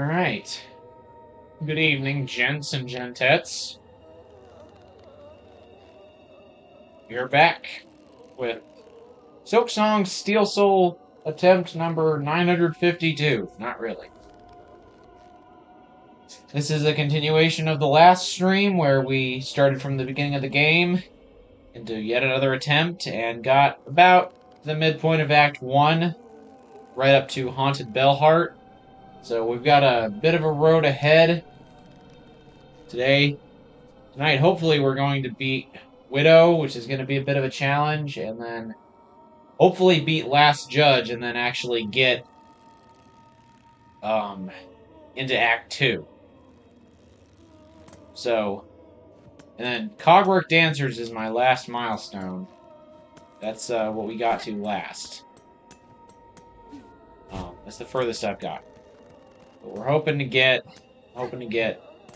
Alright. Good evening, gents and gentettes. You're back with Silksong Steel Soul attempt number 952. Not really. This is a continuation of the last stream where we started from the beginning of the game into yet another attempt and got about the midpoint of Act 1, right up to Haunted Bellheart. So we've got a bit of a road ahead tonight, hopefully, we're going to beat Widow, which is going to be a bit of a challenge, and then hopefully beat Last Judge, and then actually get into Act 2. So, and then Cogwork Dancers is my last milestone. That's what we got to last. That's the furthest I've got. But we're hoping to get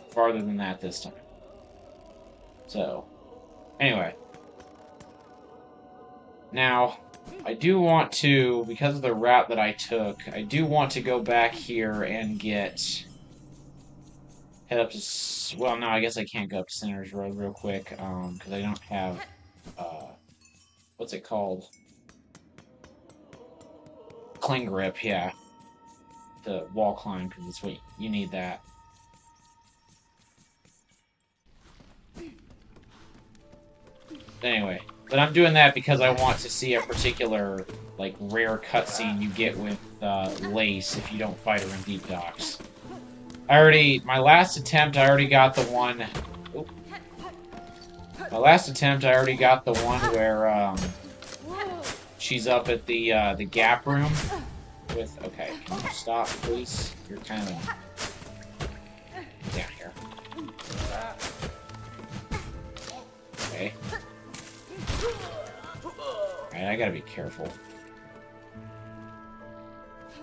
farther than that this time. So, anyway. Now, I do want to, because of the route that I took, I do want to go back here and head up to, well, no, I guess I can't go up to Sinner's Road real quick, because I don't have, what's it called? Cling grip, yeah. The wall climb, because it's what you need that. Anyway, but I'm doing that because I want to see a particular, like, rare cutscene you get with Lace if you don't fight her in Deep Docks. My last attempt, I already got the one... Oop. My last attempt, I already got the one where, she's up at the Gap Room with... Okay, can you stop, please? You're kind of... down here. Okay. Alright, I gotta be careful.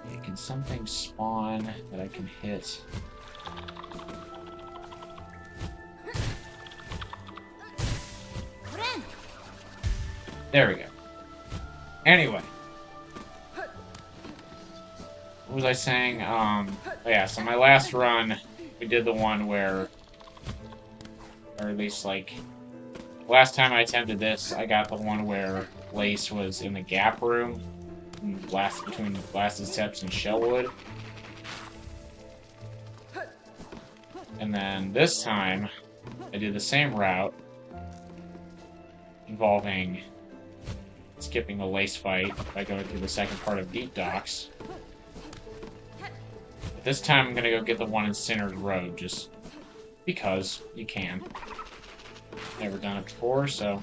Okay, can something spawn that I can hit? There we go. Anyway. What was I saying? Oh yeah, so my last run, we did the one where... Or at least, like... Last time I attempted this, I got the one where Lace was in the Gap Room, between Blasted Steps and Shellwood. And then this time, I did the same route, involving skipping the Lace fight by going through the second part of Deep Docks. But this time I'm gonna go get the one in Sinner's Road, just because you can. Never done it before, so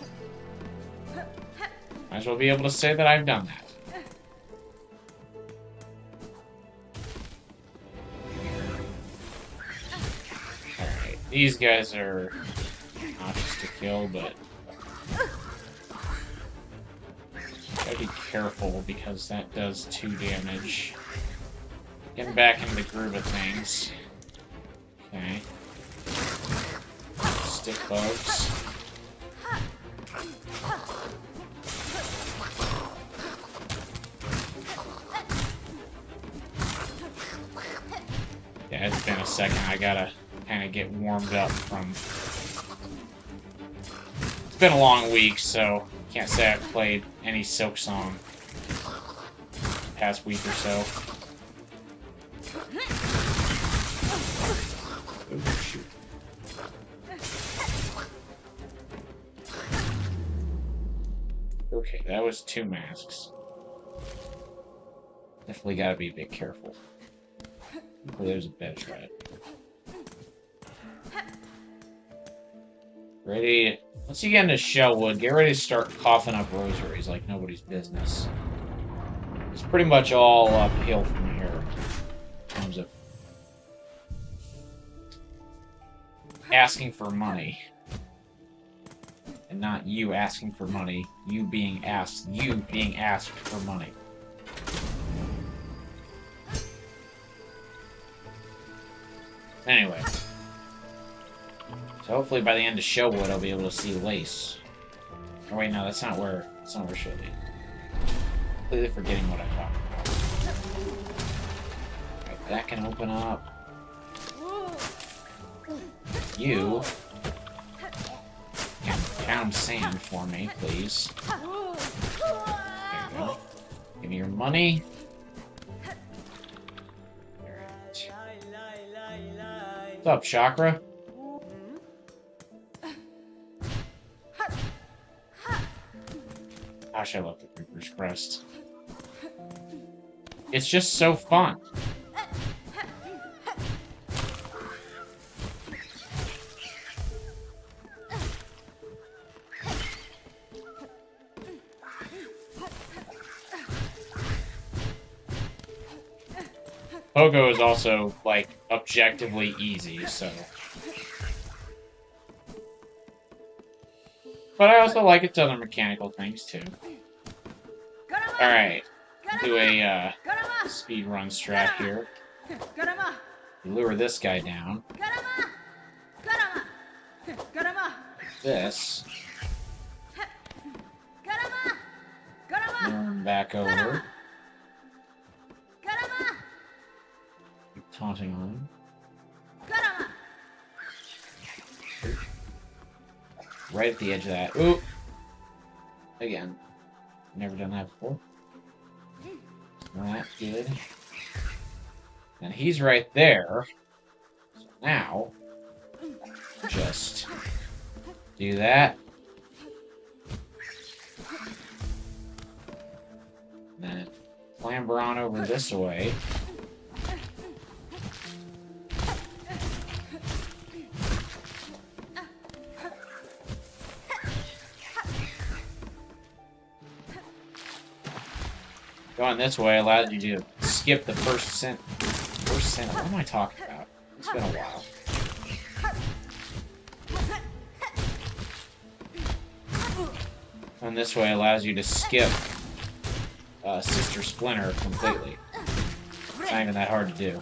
might as well be able to say that I've done that. Alright, these guys are not just to kill, but gotta be careful because that does 2 damage. Getting back into the groove of things. Okay. Stick bugs. Yeah, it's been a second. I gotta kind of get warmed up from... It's been a long week, so can't say I've played any Silksong the past week or so. Oh, shoot. Okay, that was 2 masks. Definitely gotta be a bit careful. Oh, there's a bench right. Ready? Once you get into Shellwood, get ready to start coughing up rosaries like nobody's business. It's pretty much all uphill from here in terms of asking for money. And not you asking for money, you being asked for money. Anyway. So hopefully by the end of Shellwood I'll be able to see Lace. Oh wait, no, that's not where she'll be. Completely forgetting what I'm talking about. Right, that can open up. You can pound sand for me, please. There you go. Give me your money. Alright. What's up, Chakra? Gosh, I love the Reaper's Crest. It's just so fun. Pogo is also, like, objectively easy, so... But I also like its other mechanical things, too. Alright. Do a, speed run strat here. Lure this guy down. This. Lure him back over. Keep taunting on him. Right at the edge of that. Ooh! Again. Never done that before. Not good. And he's right there. So now, just do that. And then clamber on over this way. Going this way allows you to skip the first cent. What am I talking about? It's been a while. And this way allows you to skip Sister Splinter completely. It's not even that hard to do.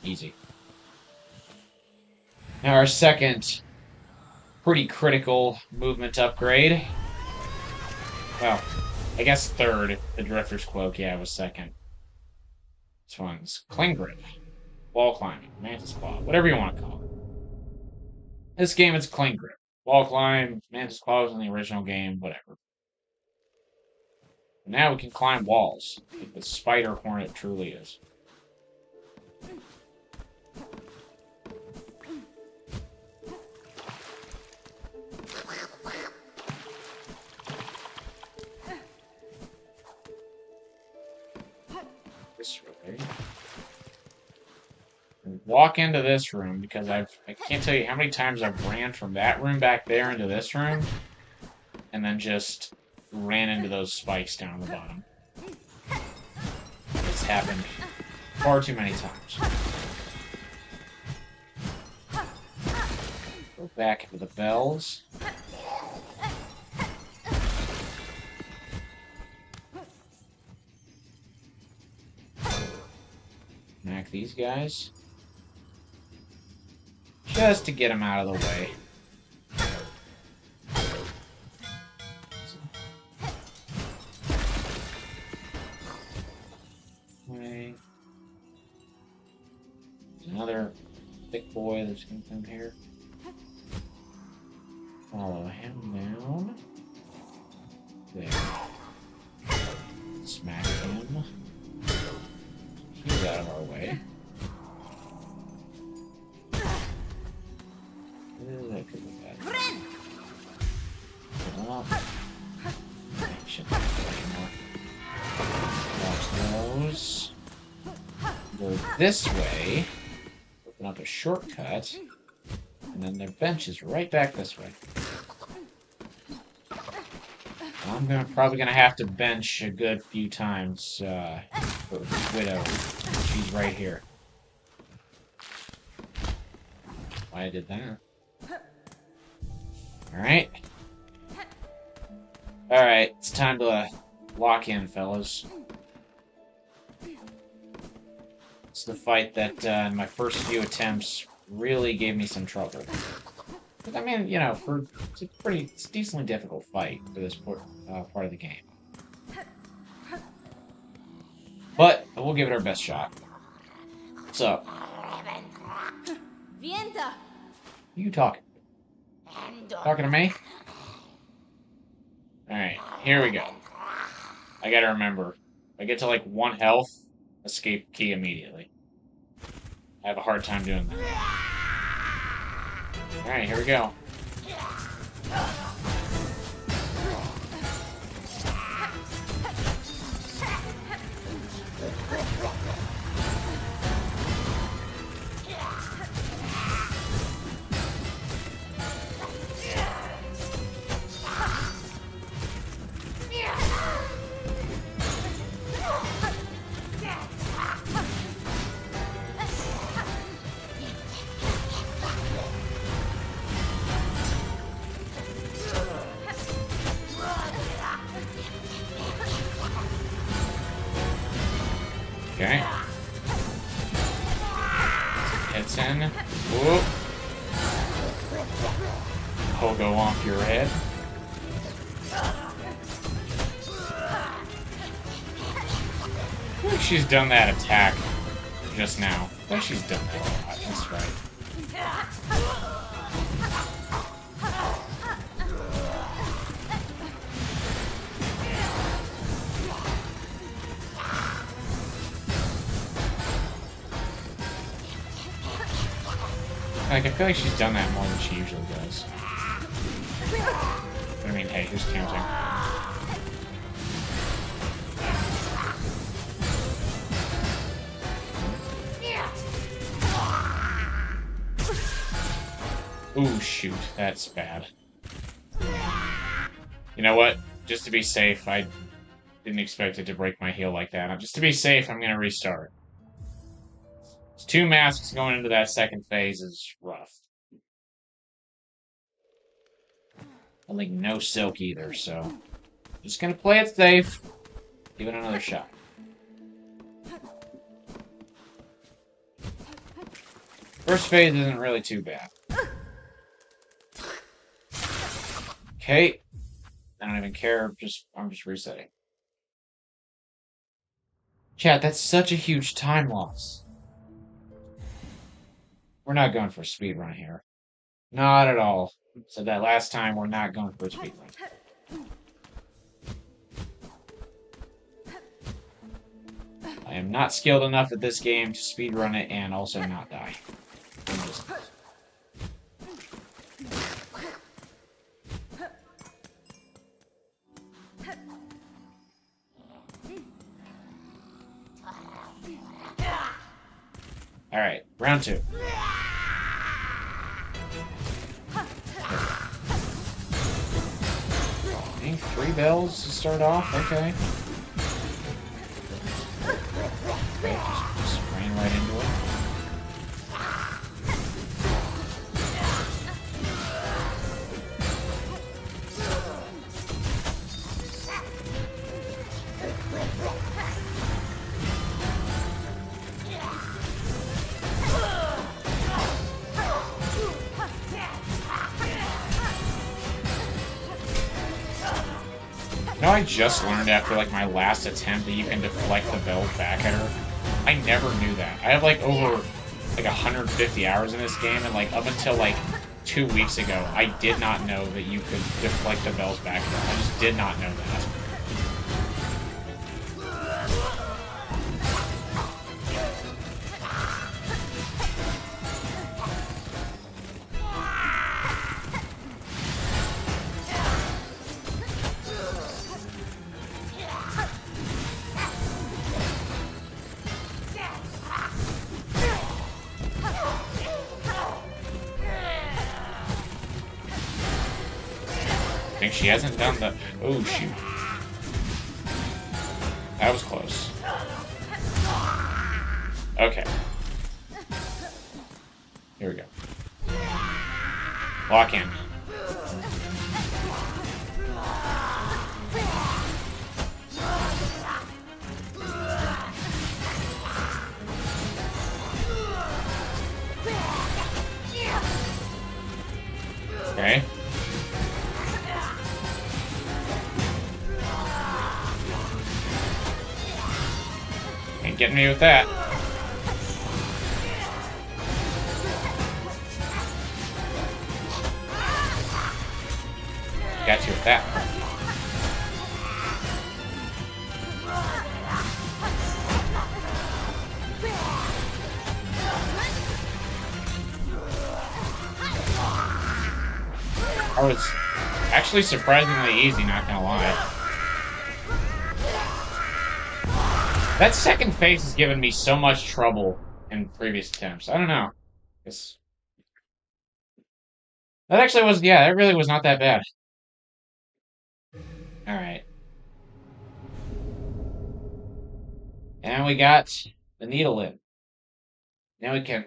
Easy. Now our second pretty critical movement upgrade. Well, I guess third. The Drifter's Cloak, yeah, was second. This one's Cling Grip, Wall Climbing, Mantis Claw, whatever you want to call it. This game it's Cling Grip. Wall Climb, Mantis Claw was in the original game, whatever. Now we can climb walls, like the Spider Hornet truly is. This way. And walk into this room because I can't tell you how many times I've ran from that room back there into this room and then just ran into those spikes down the bottom. It's happened far too many times. Go back into the bells. Smack these guys. Just to get them out of the way. Okay. There's another thick boy that's going to come here. Follow him down. There. Smack him. He's out of our way. That could be bad. Get up. Shouldn't have anymore. Watch those. Go this way. Open up a shortcut. And then their bench is right back this way. I'm probably gonna have to bench a good few times for Widow. She's right here. Why I did that? Alright. Alright, it's time to lock in, fellas. It's the fight that in my first few attempts really gave me some trouble. But, I mean, you know, it's a decently difficult fight for this part of the game. But we'll give it our best shot. So, Vienta. you talking? Talking to me? Alright, here we go. I gotta remember. If I get to like 1 health, escape key immediately. I have a hard time doing that. Alright, here we go. Okay. Hits in. Whoop. Pogo off your head. I think she's done that attack just now. I think she's done that a lot. That's right. Like, I feel like she's done that more than she usually does. But I mean, hey, who's counting? Ooh, shoot. That's bad. You know what? Just to be safe, I didn't expect it to break my heel like that. Just to be safe, I'm gonna restart. 2 masks going into that second phase is rough. I think no silk either, so just gonna play it safe. Give it another shot. First phase isn't really too bad. Okay. I don't even care. I'm just resetting. Chat, that's such a huge time loss. We're not going for a speed run here. Not at all. So that last time, we're not going for a speed run. I am not skilled enough at this game to speed run it and also not die. Alright, round 2. Okay, 3 bells to start off, okay. Okay, just ran right into it. You know, I just learned after, like, my last attempt that you can deflect the bell back at her. I never knew that. I have, like, over, like, 150 hours in this game, and, like, up until, like, 2 weeks ago, I did not know that you could deflect the bells back at her. I just did not know that. She hasn't done the... Oh, shoot. That was close. Okay. Here we go. Lock in. Okay. Ain't getting me with that. Got you with that. That was actually surprisingly easy, not gonna lie. That second phase has given me so much trouble in previous attempts. I don't know. That actually was, yeah, that really was not that bad. Alright. And we got the needle in. Now we can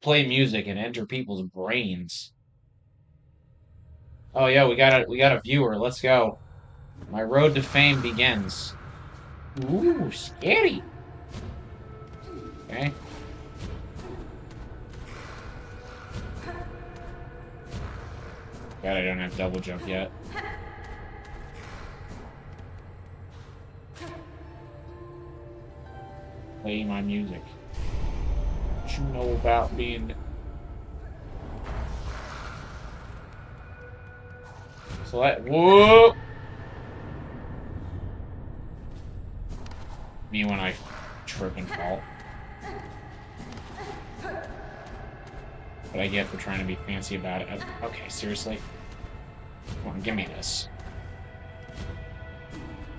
play music and enter people's brains. Oh yeah, we got a viewer. Let's go. My road to fame begins. Ooh, scary. Okay. God, I don't have double jump yet. Play my music. What you know about being... So that... Whoa! Me when I trip and fall. What I get for trying to be fancy about it. Okay, seriously? Come on, give me this.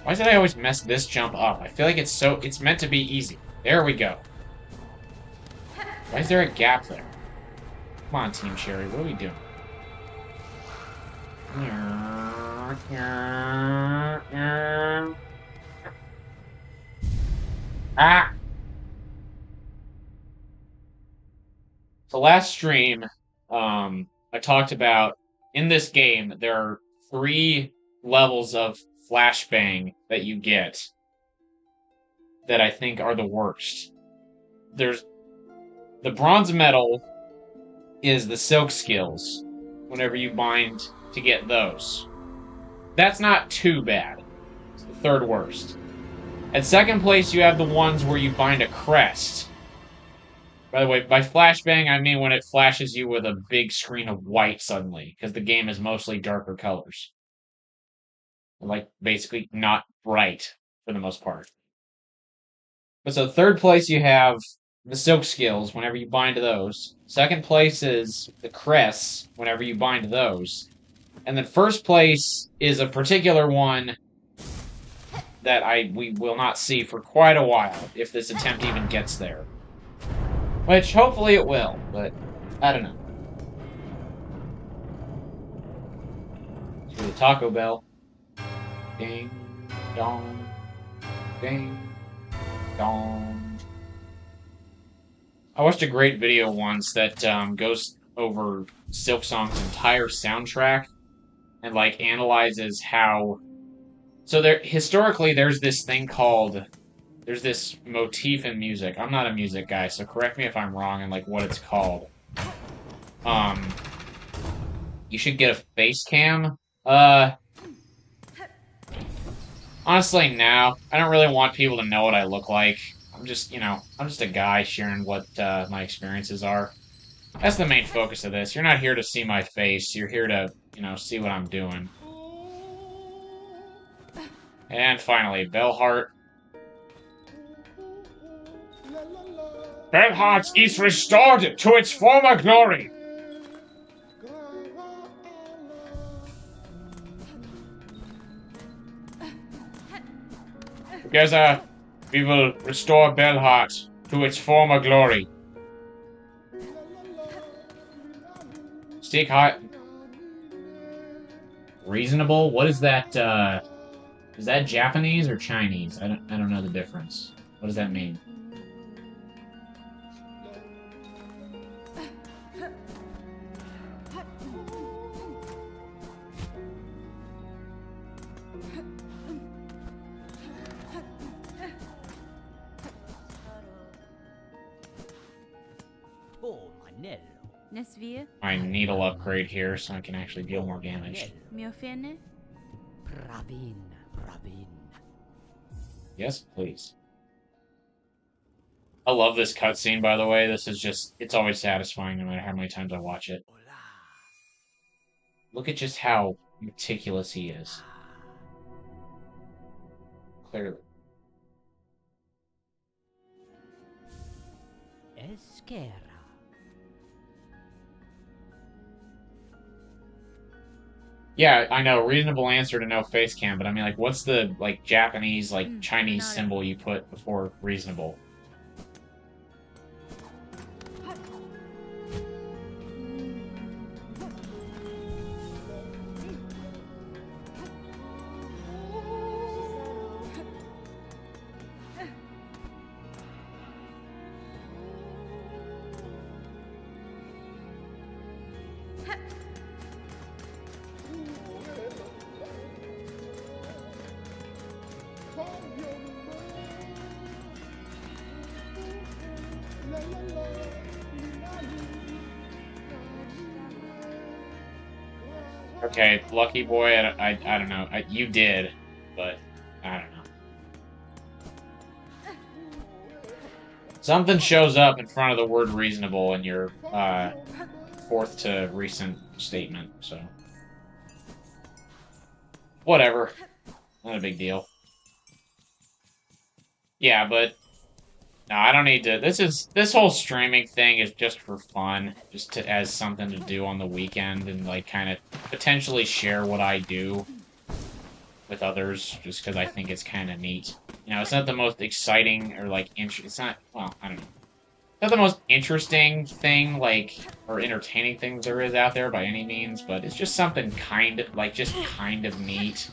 Why did I always mess this jump up? I feel like it's meant to be easy. There we go. Why is there a gap there? Come on, Team Sherry, what are we doing? Ah! So last stream, I talked about, in this game, there are 3 levels of flashbang that you get that I think are the worst. There's the bronze medal is the silk skills, whenever you bind to get those. That's not too bad. It's the 3rd worst. At 2nd place, you have the ones where you bind a crest. By the way, by flashbang, I mean when it flashes you with a big screen of white suddenly, because the game is mostly darker colors. Like, basically not bright, for the most part. But so 3rd place, you have the silk skills, whenever you bind to those. 2nd place is the crests, whenever you bind to those. And then 1st place is a particular one that we will not see for quite a while, if this attempt even gets there. Which, hopefully it will, but I don't know. To the Taco Bell. Ding, dong, ding, dong. I watched a great video once that goes over Silksong's entire soundtrack and, like, analyzes how... So historically, there's this thing called... There's this motif in music. I'm not a music guy, so correct me if I'm wrong in, like, what it's called. You should get a face cam. Honestly, no. I don't really want people to know what I look like. I'm just, I'm just a guy sharing what my experiences are. That's the main focus of this. You're not here to see my face. You're here to, see what I'm doing. And finally, Bellheart. Bellheart is restored to its former glory. Together, we will restore Bellheart to its former glory. Stick high. Reasonable? What is that, is that Japanese or Chinese? I don't know the difference. What does that mean? My needle upgrade here so I can actually deal more damage. Yes, please. I love this cutscene, by the way. This is just, it's always satisfying no matter how many times I watch it. Look at just how meticulous he is. Clearly. Esquerra. Yeah, I know. Reasonable answer to no face cam, but I mean, like, what's the, like, Japanese, like, Chinese symbol you put before reasonable? Okay, lucky boy, I don't know. You did, but I don't know. Something shows up in front of the word reasonable in your fourth to recent statement, so. Whatever. Not a big deal. Yeah, but no, I don't need to. This whole streaming thing is just for fun, just to as something to do on the weekend and like kind of potentially share what I do with others, just because I think it's kind of neat. You know, it's not the most exciting or like it's not. Well, I don't know. It's not the most interesting thing, like or entertaining thing there is out there by any means, but it's just something kind of like just kind of neat.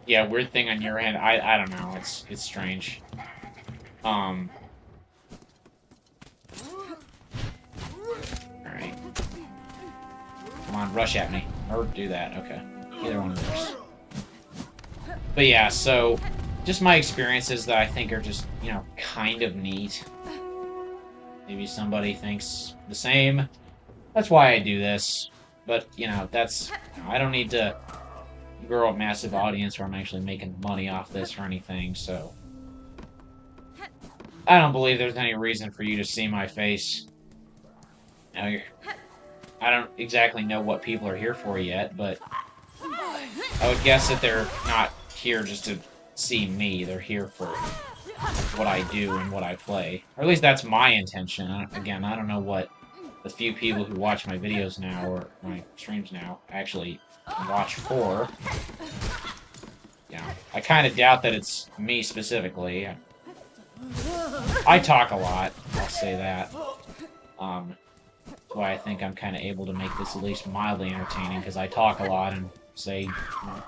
Yeah, weird thing on your end. I don't know. It's strange. Alright. Come on, rush at me. Or do that, okay. Either one of those. But yeah, so, just my experiences that I think are just, you know, kind of neat. Maybe somebody thinks the same. That's why I do this. But, you know, that's... You know, I don't need to grow a massive audience where I'm actually making money off this or anything, so... I don't believe there's any reason for you to see my face. Now I don't exactly know what people are here for yet, but I would guess that they're not here just to see me. They're here for what I do and what I play. Or at least that's my intention. Again, I don't know what the few people who watch my videos now, or my streams now, actually watch for. Yeah, I kind of doubt that it's me specifically. I talk a lot, I'll say that. That's why I think I'm kind of able to make this at least mildly entertaining, because I talk a lot and say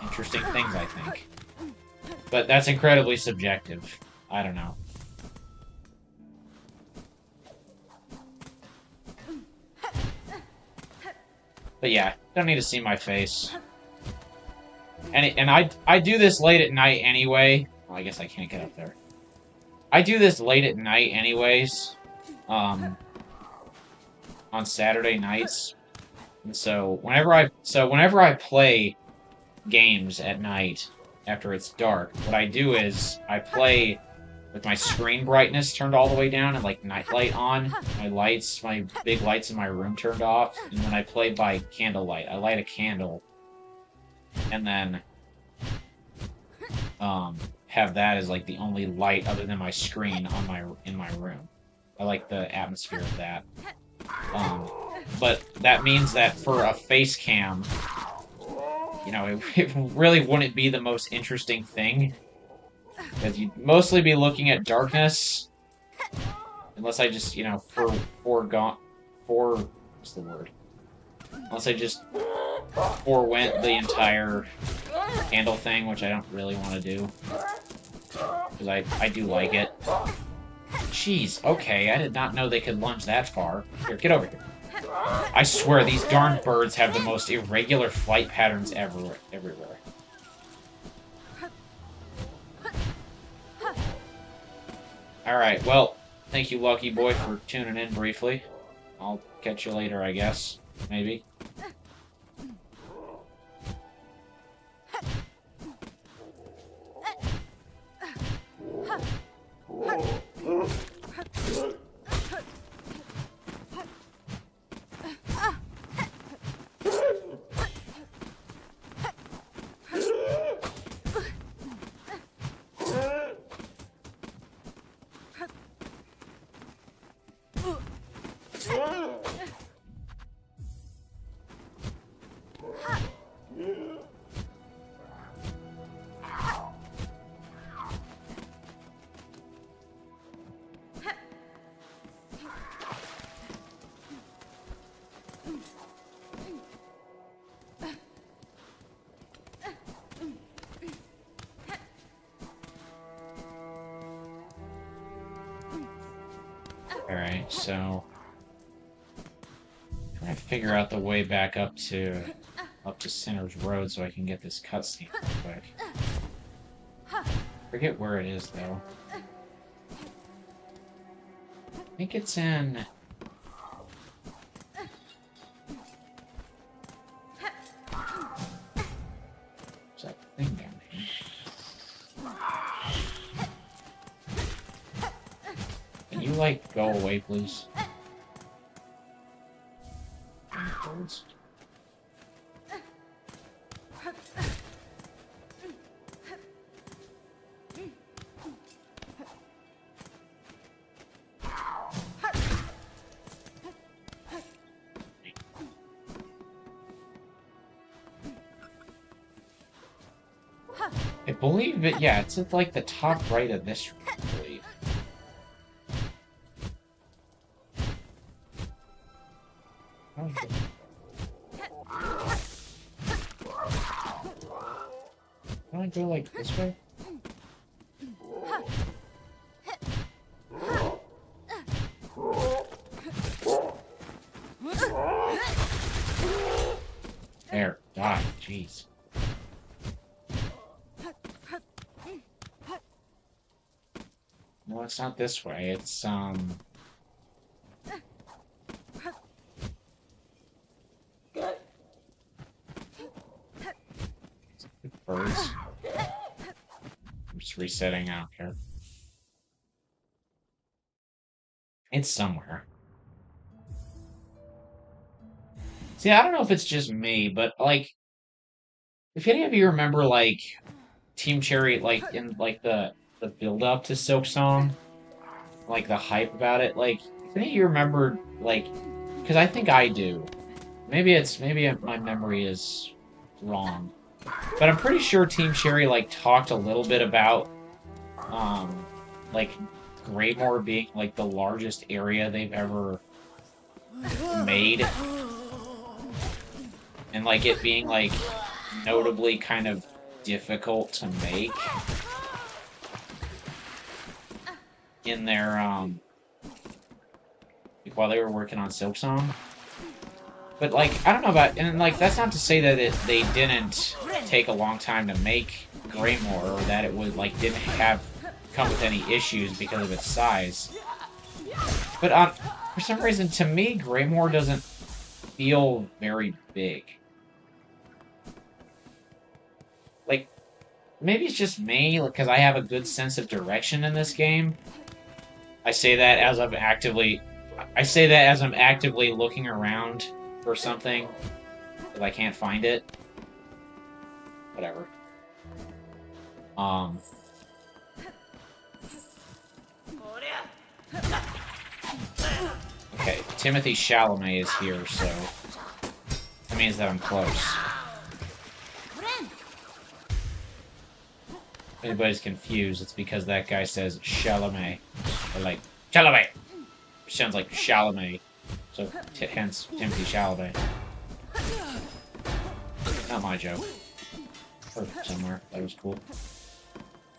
interesting things, I think. But that's incredibly subjective. I don't know. But yeah, don't need to see my face. And I do this late at night anyway. Well, I guess I can't get up there. I do this late at night anyways, on Saturday nights. And so whenever I play games at night after it's dark, what I do is I play with my screen brightness turned all the way down and like night light on, my big lights in my room turned off, and then I play by candlelight. I light a candle and then have that as like the only light other than my screen on in my room. I like the atmosphere of that. But that means that for a face cam, you know, it really wouldn't be the most interesting thing, because you'd mostly be looking at darkness, unless I just, you know, what's the word? Unless I just forewent the entire candle thing, which I don't really want to do. Because I do like it. Jeez, okay, I did not know they could lunge that far. Here, get over here. I swear, these darn birds have the most irregular flight patterns everywhere. Alright, well, thank you, Lucky Boy, for tuning in briefly. I'll catch you later, I guess. Maybe. Alright, so... trying to figure out the way back up to Sinner's Road so I can get this cutscene real quick. Forget where it is, though. I think it's in... What's that thing down here? Can you, like, go away, please? Birds. I believe it, yeah, it's at, like, the top right of this room, I believe. Can I go, like, this way? There, die, jeez. No, it's not this way, it's, birds. I'm just resetting out here. It's somewhere. See, I don't know if it's just me, but, like, if any of you remember, like, Team Cherry, like, in, like, the build-up to Silksong, like, the hype about it, like, if any of you remember, like, because I think I do. Maybe my memory is wrong. But I'm pretty sure Team Cherry, like, talked a little bit about, like, Greymore being, like, the largest area they've ever made. And, like, it being, like, notably kind of difficult to make. In their, while they were working on Silksong. But, like, I don't know about... And, like, that's not to say that they didn't take a long time to make Greymore, or that it would, like, didn't come with any issues because of its size. But, for some reason, to me, Greymore doesn't feel very big. Like, maybe it's just me, because I have a good sense of direction in this game. I say that as I'm actively looking around for something, because I can't find it. Whatever. Okay, Timothy Chalamet is here, so that means that I'm close. If anybody's confused, it's because that guy says Chalamet. Or like, Chalamet! Which sounds like Chalamet. So, hence, Timothy Chalamet. Not my joke. Or somewhere. That was cool.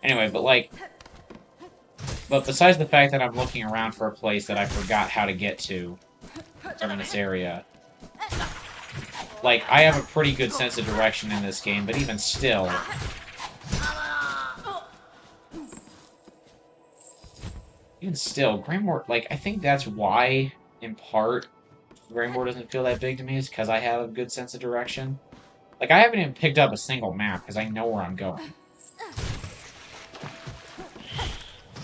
Anyway, but like... But besides the fact that I'm looking around for a place that I forgot how to get to in this area, like, I have a pretty good sense of direction in this game, but even still... Even still, Greymore, like, I think that's why, in part, Greymore doesn't feel that big to me, is because I have a good sense of direction. Like, I haven't even picked up a single map, because I know where I'm going.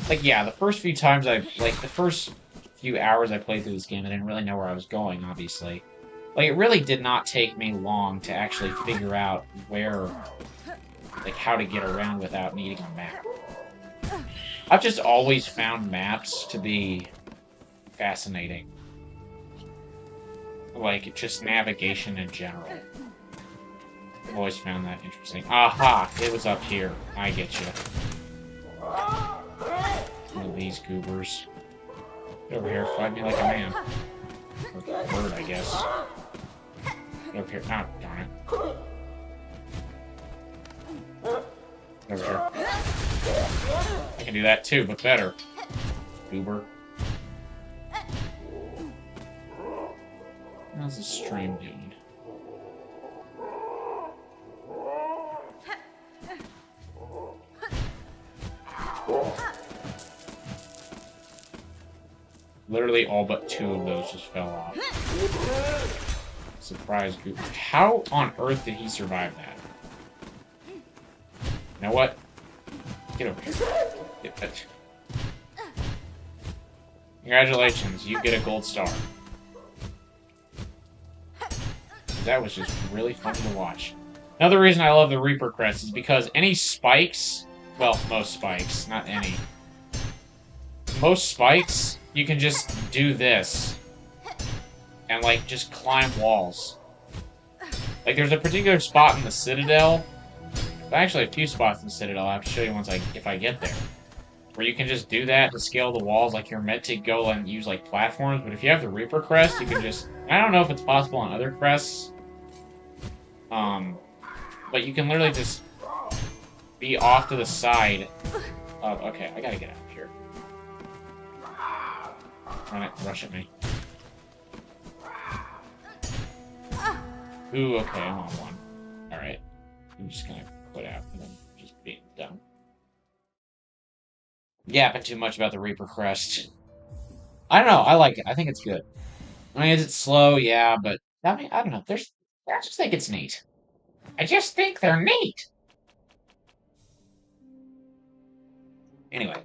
Like, yeah, the first few times the first few hours I played through this game, I didn't really know where I was going, obviously. Like, it really did not take me long to actually figure out where, like, how to get around without needing a map. I've just always found maps to be fascinating. Like, just navigation in general. I've always found that interesting. Aha! It was up here. I get you. One of these goobers. Get over here, fight me like a man. Or a bird, I guess. Get over here. Oh, darn it. Over here. I can do that too, but better. Goober. How's the stream doing? Literally all but 2 of those just fell off. Surprise group. How on earth did he survive that? You know what? Get over here. Get that. Congratulations, you get a gold star. That was just really fun to watch. Another reason I love the Reaper Crest is because any spikes, well, most spikes, not any. Most spikes, you can just do this. And, like, just climb walls. Like, there's a particular spot in the Citadel. Actually, a few spots in the Citadel. I'll have to show you once if I get there. Where you can just do that to scale the walls, like you're meant to go and use, like, platforms. But if you have the Reaper Crest, you can just... I don't know if it's possible on other crests. But you can literally just be off to the side of... Okay, I gotta get out of here. Run it, rush at me. Ooh, okay, I'm on one. Alright. I'm just gonna quit out and then just being dumb. Yapping too much about the Reaper Crest. I don't know, I like it. I think it's good. I mean, is it slow? Yeah, but I mean, I don't know. I just think it's neat. I just think they're neat. Anyway.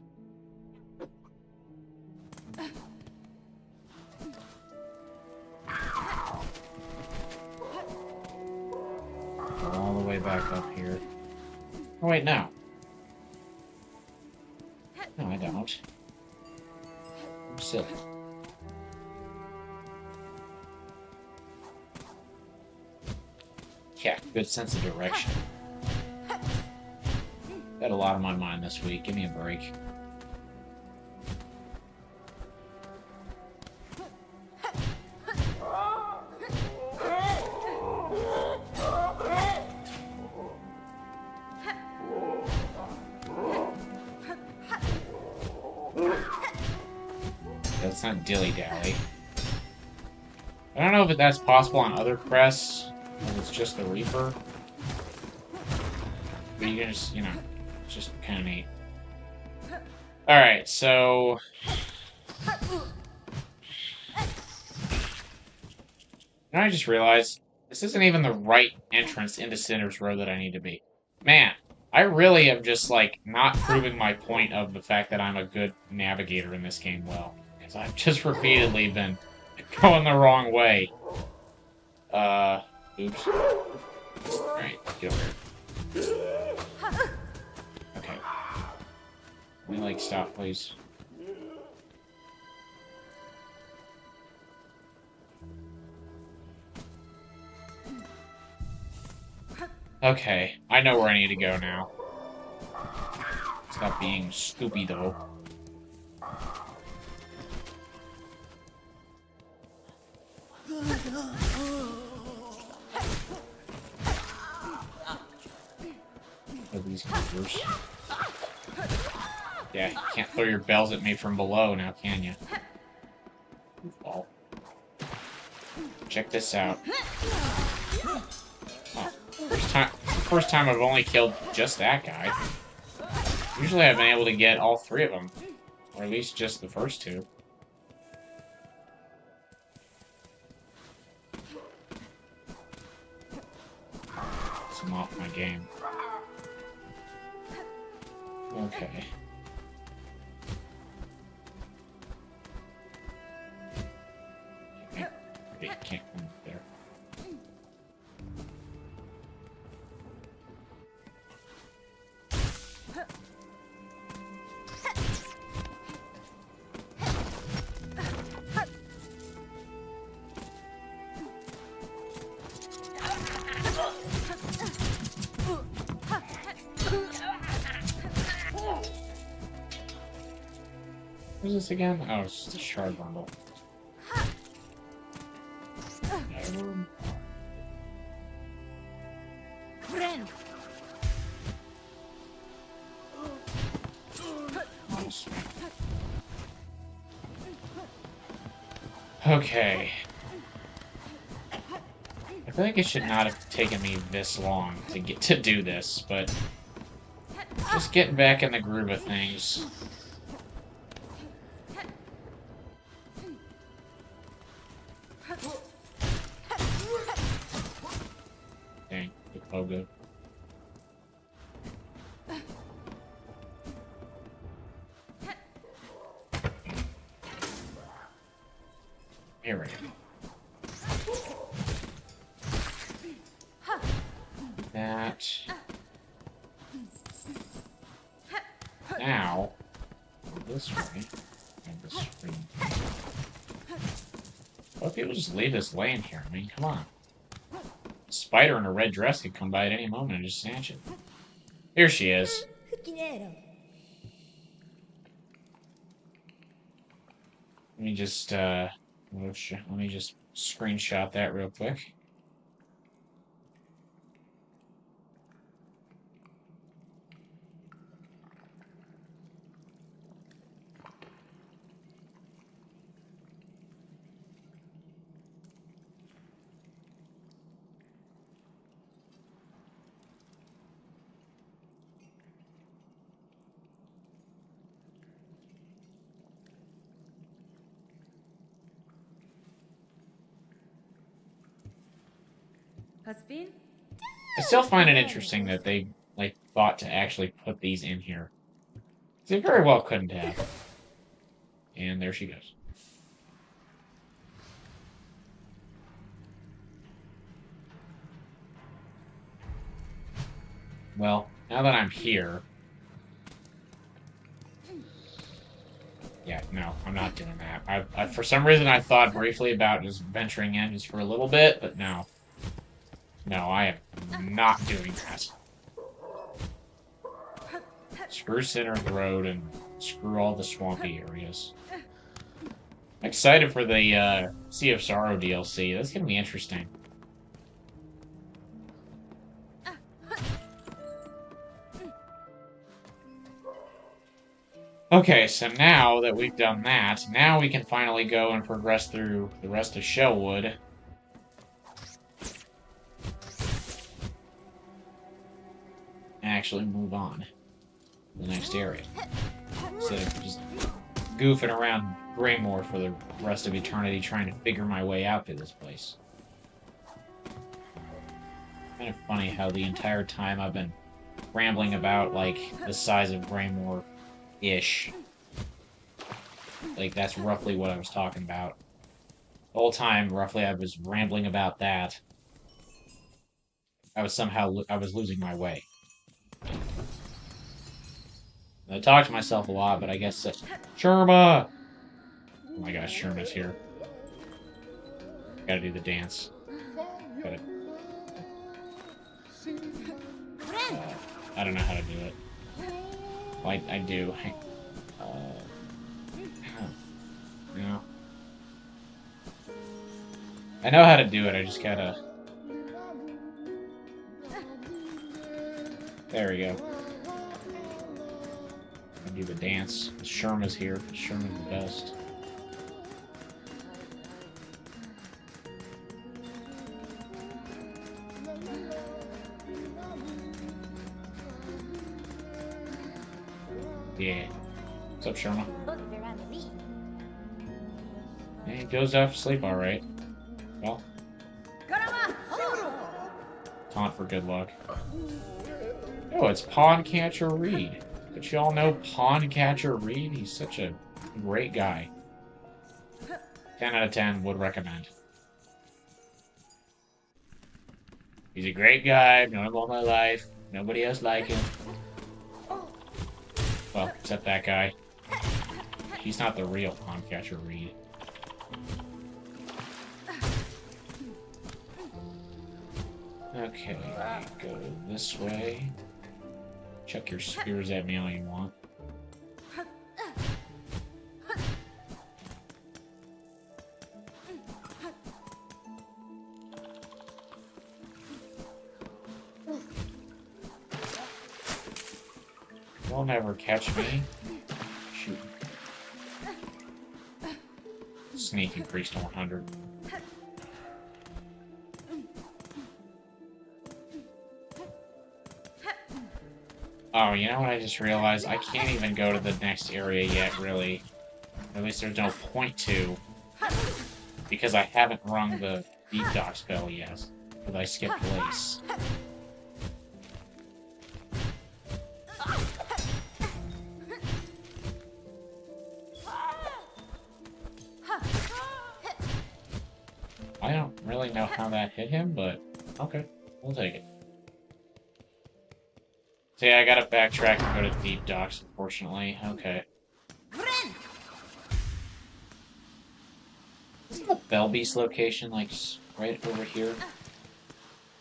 Go all the way back up here. Oh, wait, no. No, I don't. I'm silly. Yeah, good sense of direction. Got a lot on my mind this week. Give me a break. That's not dilly-dally. I don't know if that's possible on other crests. If it's just the Reaper. But you can just, you know, it's just kind of neat. Alright, so... Now I just realized, this isn't even the right entrance into Cinder's Row that I need to be. Man, I really am just, like, not proving my point of the fact that I'm a good navigator in this game well. Because I've just repeatedly been going the wrong way. Oops. Alright, get over here. Okay. Let me, like, stop, please. Okay, I know where I need to go now. Stop being stupid, though. These creepers. Yeah, you can't throw your bells at me from below now, can you? Fall. Check this out. Oh, first time I've only killed just that guy. Usually I've been able to get all 3 of them. Or at least just the first 2. I'm off my game. Okay. Wait, can't come up there. Where's this again? Oh, it's just a shard bundle. Okay. feel like it should not have taken me this long to get to do this, but just getting back in the groove of things. Dang, good pogo. Here we go. That. Now, this way. And this screen. Well, people just leave this laying here. I mean, come on. A spider in a red dress could come by at any moment and just snatch it. Here she is. Let me just, let me just screenshot that real quick. I still find it interesting that they, like, thought to actually put these in here. They very well couldn't have. And there she goes. Well, now that I'm here... Yeah, no, I'm not doing that. I for some reason, I thought briefly about just venturing in just for a little bit, but no. No, I am not doing that. Screw Center of the Road and screw all the swampy areas. I'm excited for the Sea of Sorrow DLC. That's going to be interesting. Okay, so now that we've done that, now we can finally go and progress through the rest of Shellwood. And actually move on to the next area. Instead of just goofing around Greymore for the rest of eternity trying to figure my way out through this place. Kind of funny how the entire time I've been rambling about, like, the size of Greymore-ish. Like, that's roughly what I was talking about. The whole time, roughly, I was rambling about that. I was losing my way. I talk to myself a lot, but I guess Sherma! Oh my gosh, Sherma's here. Gotta do the dance. Gotta... I don't know how to do it. Well, I do. No. I know how to do it, I just gotta... There we go. I do the dance. Sherma's here. Sherma's the best. Yeah. What's up, Sherma? Yeah, he goes off to sleep alright. Well. Taunt for good luck. Oh, it's Pawn Catcher Reed. But y'all know Pawn Catcher Reed? He's such a great guy. 10 out of 10 would recommend. He's a great guy. I've known him all my life. Nobody else like him. Well, except that guy. He's not the real Pawn Catcher Reed. Okay, go this way. Chuck your spears at me all you want. You'll never catch me. Shoot. Sneaky Priest 100. Oh, you know what I just realized? I can't even go to the next area yet, really. At least there's no point to. Because I haven't rung the deep dock spell yet. Because I skipped place. I don't really know how that hit him, but okay, we'll take it. So yeah, I gotta backtrack and go to deep docks, unfortunately. Okay. Isn't the Bellbeast location, like, right over here?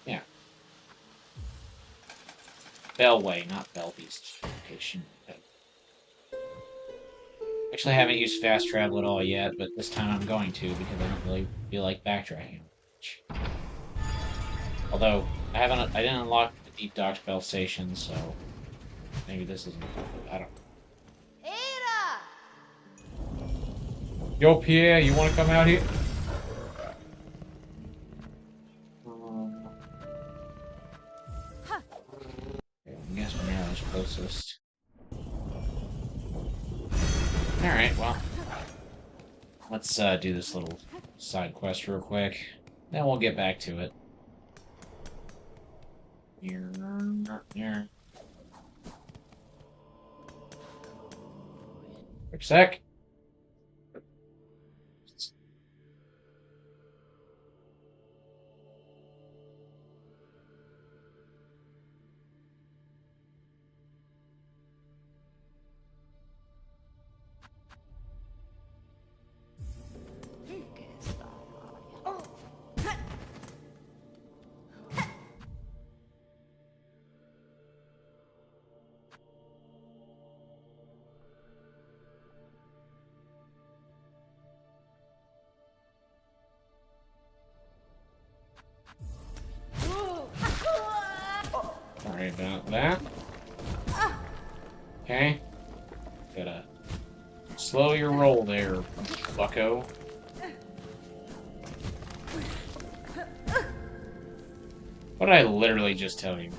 Yeah. Bellway, not Bellbeast location. Okay. Actually, I haven't used fast travel at all yet, but this time I'm going to because I don't really feel like backtracking much. Although I didn't unlock the deep dock spell station, so maybe this isn't. I don't know. Yo, Pierre, you want to come out here? Okay, I guess Minero's closest. Alright, well. Let's do this little side quest real quick. Then we'll get back to it. Here. Quick sec. Sorry about that. Okay. Gotta slow your roll there, bucko. What did I literally just tell you?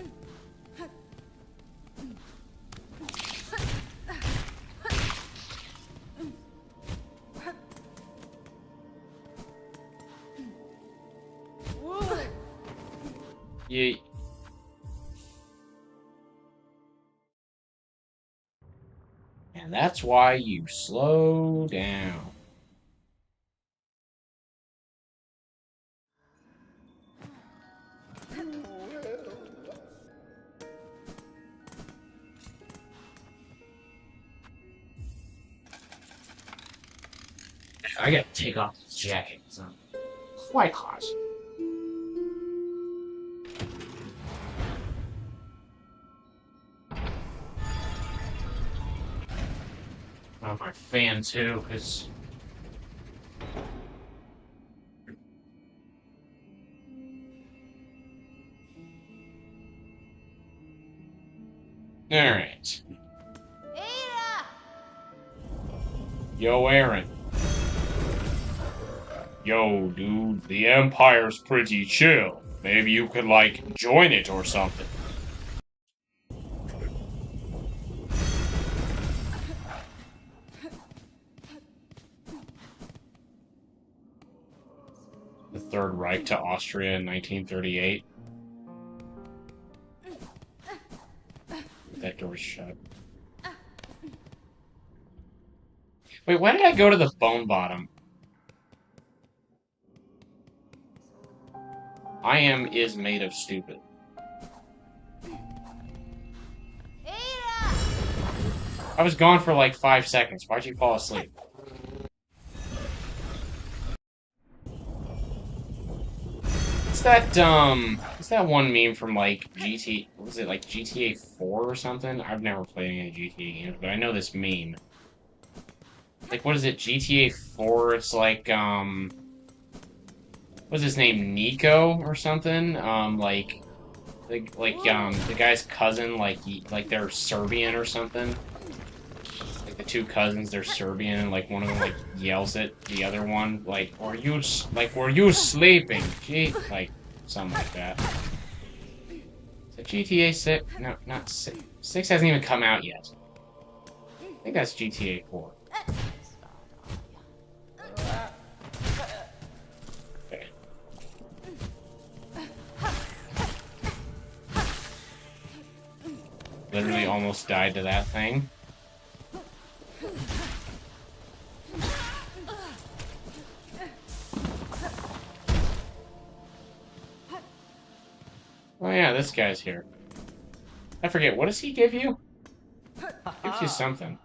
Yeah. And that's why you slow down. I gotta take off this jacket. It's quite hot. Oh, my fan too, because alright. Yo, Aaron. Yo, dude, the Empire's pretty chill. Maybe you could, like, join it or something. The Third Reich to Austria in 1938. That door's shut. Wait, why did I go to the Bone Bottom? I is made of stupid. I was gone for like 5 seconds. Why'd you fall asleep? What's that one meme from like was it like GTA 4 or something? I've never played any GTA games, but I know this meme. Like, what is it, GTA 4? It's like, what's his name, Nico or something? The guy's cousin, like they're Serbian or something. Like, the two cousins, they're Serbian, and, like, one of them, like, yells at the other one, like, were you sleeping? Gee, like, something like that. Is it GTA 6? No, not 6. 6 hasn't even come out yet. I think that's GTA 4. Okay. Literally almost died to that thing. Oh yeah, this guy's here. I forget, what does he give you? Gives you something.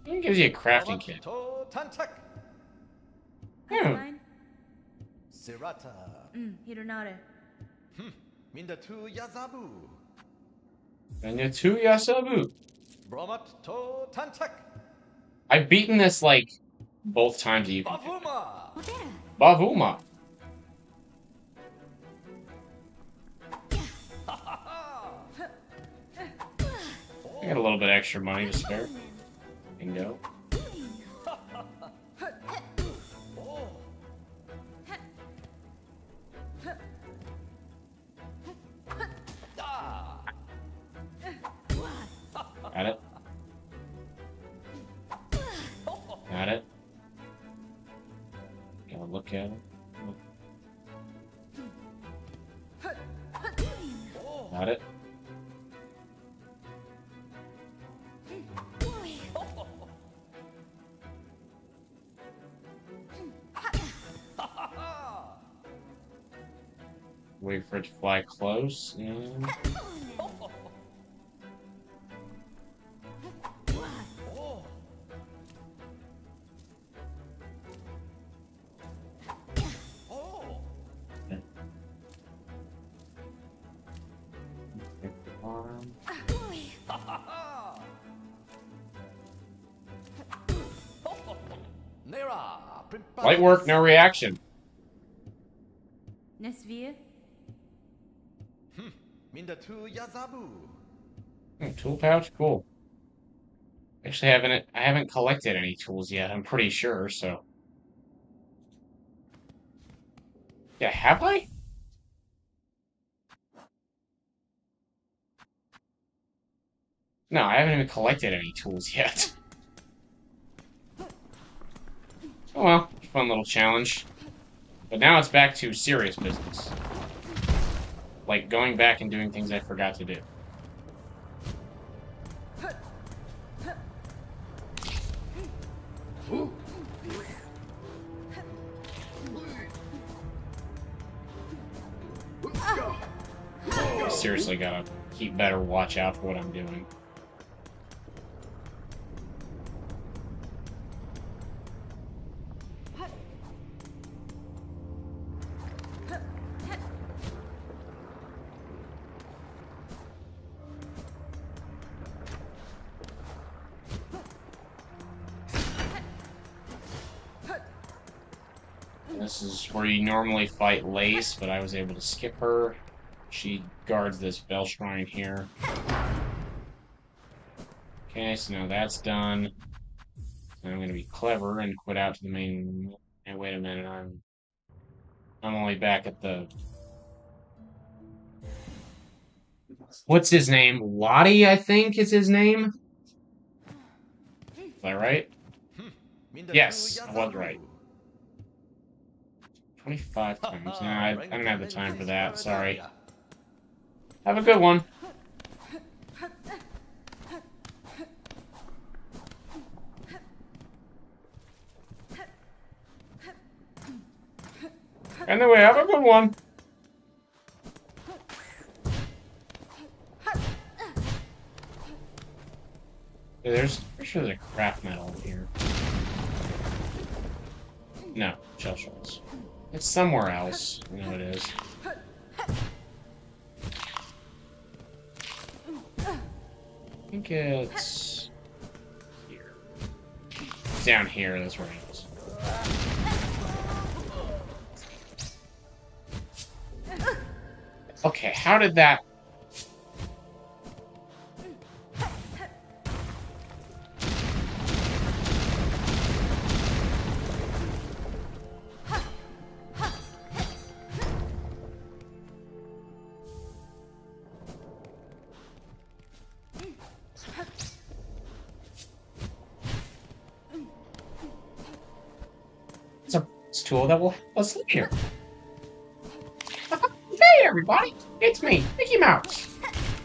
He gives you a crafting kit. Hmm. And you two Yasabu. I've beaten this like both times you can. Bavuma. I got a little bit extra money to spare. Bingo. Got it. Got it. Gotta look at it. Got it. Wait for it to fly close. And... Light work, no reaction. Tool pouch, cool. Actually, I haven't collected any tools yet. I'm pretty sure. So, yeah, have I? No, I haven't even collected any tools yet. Oh well, fun little challenge. But now it's back to serious business. Like going back and doing things I forgot to do. I seriously gotta keep better watch out for what I'm doing. This is where you normally fight Lace, but I was able to skip her. She guards this bell shrine here. Okay, so now that's done. I'm gonna be clever and quit out to the main. And wait a minute, I'm only back at the. What's his name? Lottie, I think is his name. Is that right? Yes, I was right. 25 times. No, I don't have the time for that. Sorry. Have a good one. Anyway, have a good one. Pretty sure there's a craft metal in here. No, shell shells. It's somewhere else. I know it is. I think it's here. It's down here, that's where it is. Okay, how did that... tool that will help us live here. Hey, everybody! It's me, Mickey Mouse.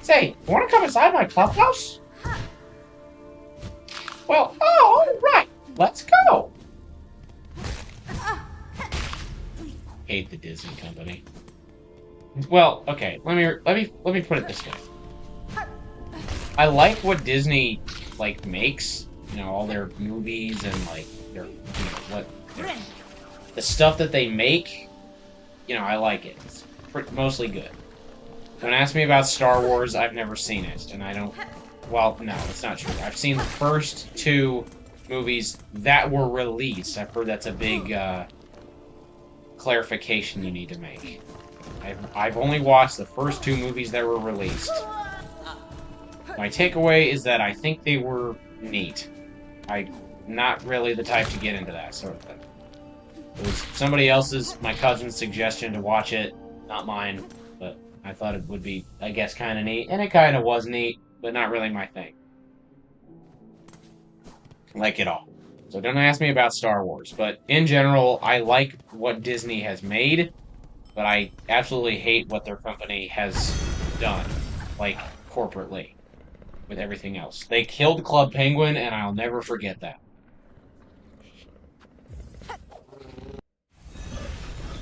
Say, you want to come inside my clubhouse? Well, oh, all right. Let's go. Hate the Disney company. Well, okay. Let me put it this way. I like what Disney makes. You know, all their movies and their the stuff that they make. You know, I like it. It's mostly good. Don't ask me about Star Wars. I've never seen it, and I don't. Well, no, it's not true. I've seen the first 2 movies that were released. I've heard that's a big clarification you need to make. I've only watched the first 2 movies that were released. My takeaway is that I think they were neat. I'm not really the type to get into that sort of thing. It was somebody else's, my cousin's suggestion to watch it, not mine, but I thought it would be, I guess, kind of neat, and it kind of was neat, but not really my thing. Like it all. So don't ask me about Star Wars, but in general, I like what Disney has made, but I absolutely hate what their company has done, corporately, with everything else. They killed Club Penguin, and I'll never forget that.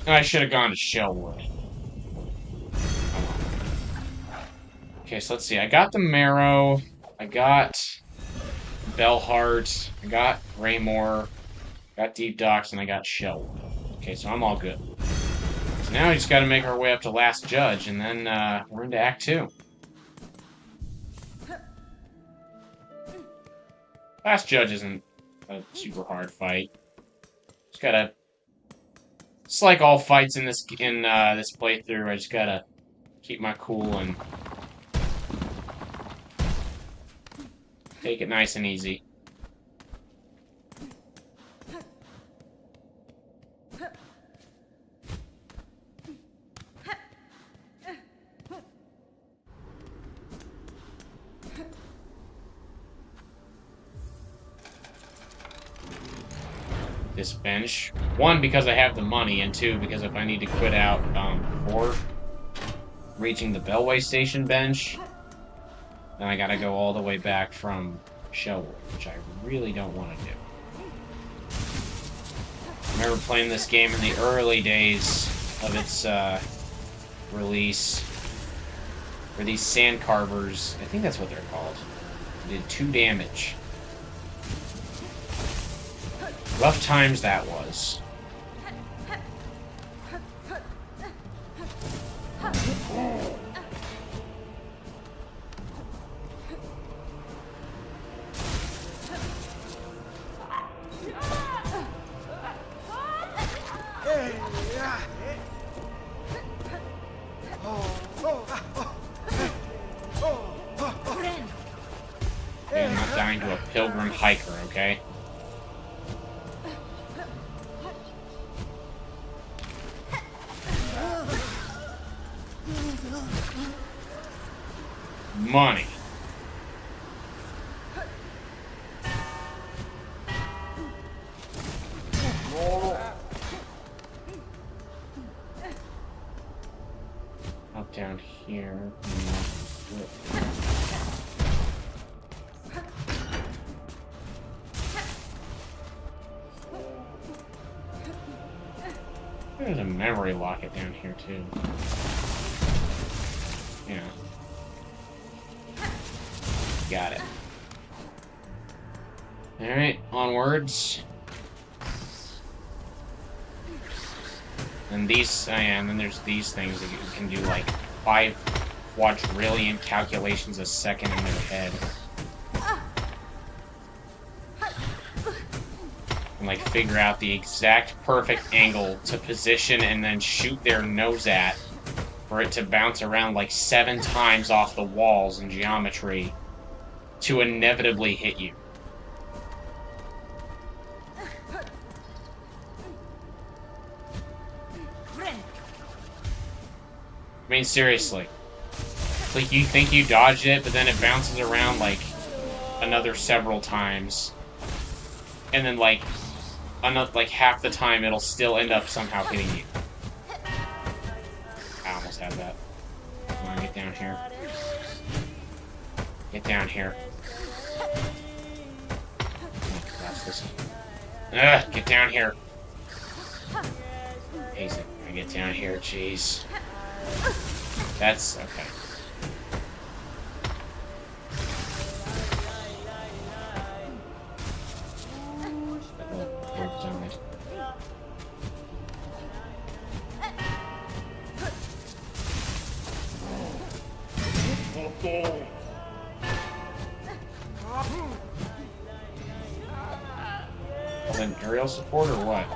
I should have gone to Shellwood. Okay, so let's see. I got the Marrow. I got Bellheart. I got Raymore. Got Deep Docks, and I got Shellwood. Okay, so I'm all good. So now we just got to make our way up to Last Judge, and then we're into Act 2. Last Judge isn't a super hard fight. Just gotta. It's like all fights in this playthrough. I just gotta keep my cool and take it nice and easy. This bench. 1, because I have the money, and 2, because if I need to quit out before reaching the Bellway Station bench, then I gotta go all the way back from Shellwood, which I really don't want to do. I remember playing this game in the early days of its release, where these sand carvers, I think that's what they're called, did 2 damage. Rough times that was. Okay, I'm not dying to a pilgrim hiker, okay? Money. Up down here. There's a memory locket down here too. Yeah. Got it. Alright, onwards. And these, and then there's these things that you can do 5 quadrillion calculations a second in their head. And figure out the exact perfect angle to position and then shoot their nose at for it to bounce around 7 times off the walls in geometry to inevitably hit you. I mean, seriously. It's you think you dodged it, but then it bounces around another several times. And then like half the time it'll still end up somehow hitting you. I almost had that. Come on, get down here. Get down here. Oh, that's this. Ugh, get down here. Easy. I get down here, jeez. That's okay. Well, then aerial support or what?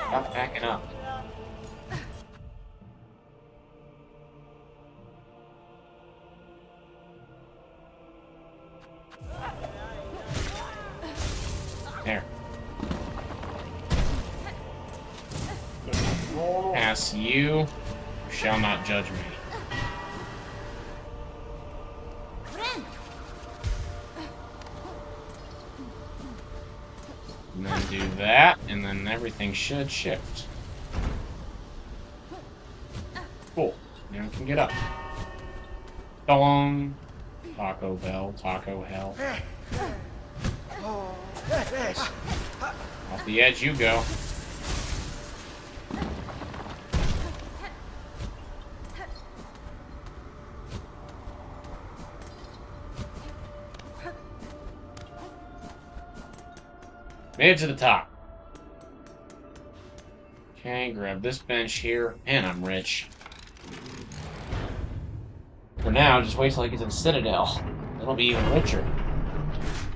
Stop backing up. There. Pass you. You shall not judge me. And then do that, and then everything should shift. Cool. Now we can get up. Dong. Taco Bell, Taco Hell. Off the edge you go. Made it to the top. Okay, grab this bench here, and I'm rich. For now, just wait till I get to the Citadel. It'll be even richer.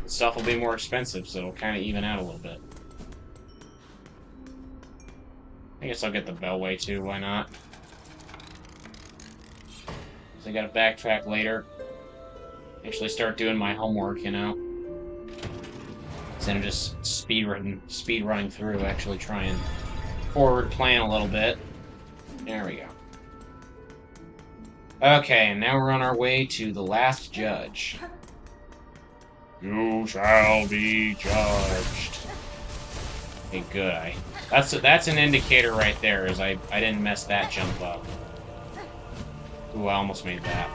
The stuff will be more expensive, so it'll kind of even out a little bit. I guess I'll get the Bellway too, why not? So I gotta backtrack later. Actually start doing my homework, you know? Instead of just speed running through, actually try and forward plan a little bit. There we go. Okay, and now we're on our way to the last judge. You shall be judged. Okay, good. That's an indicator right there, is I didn't mess that jump up. Ooh, I almost made that.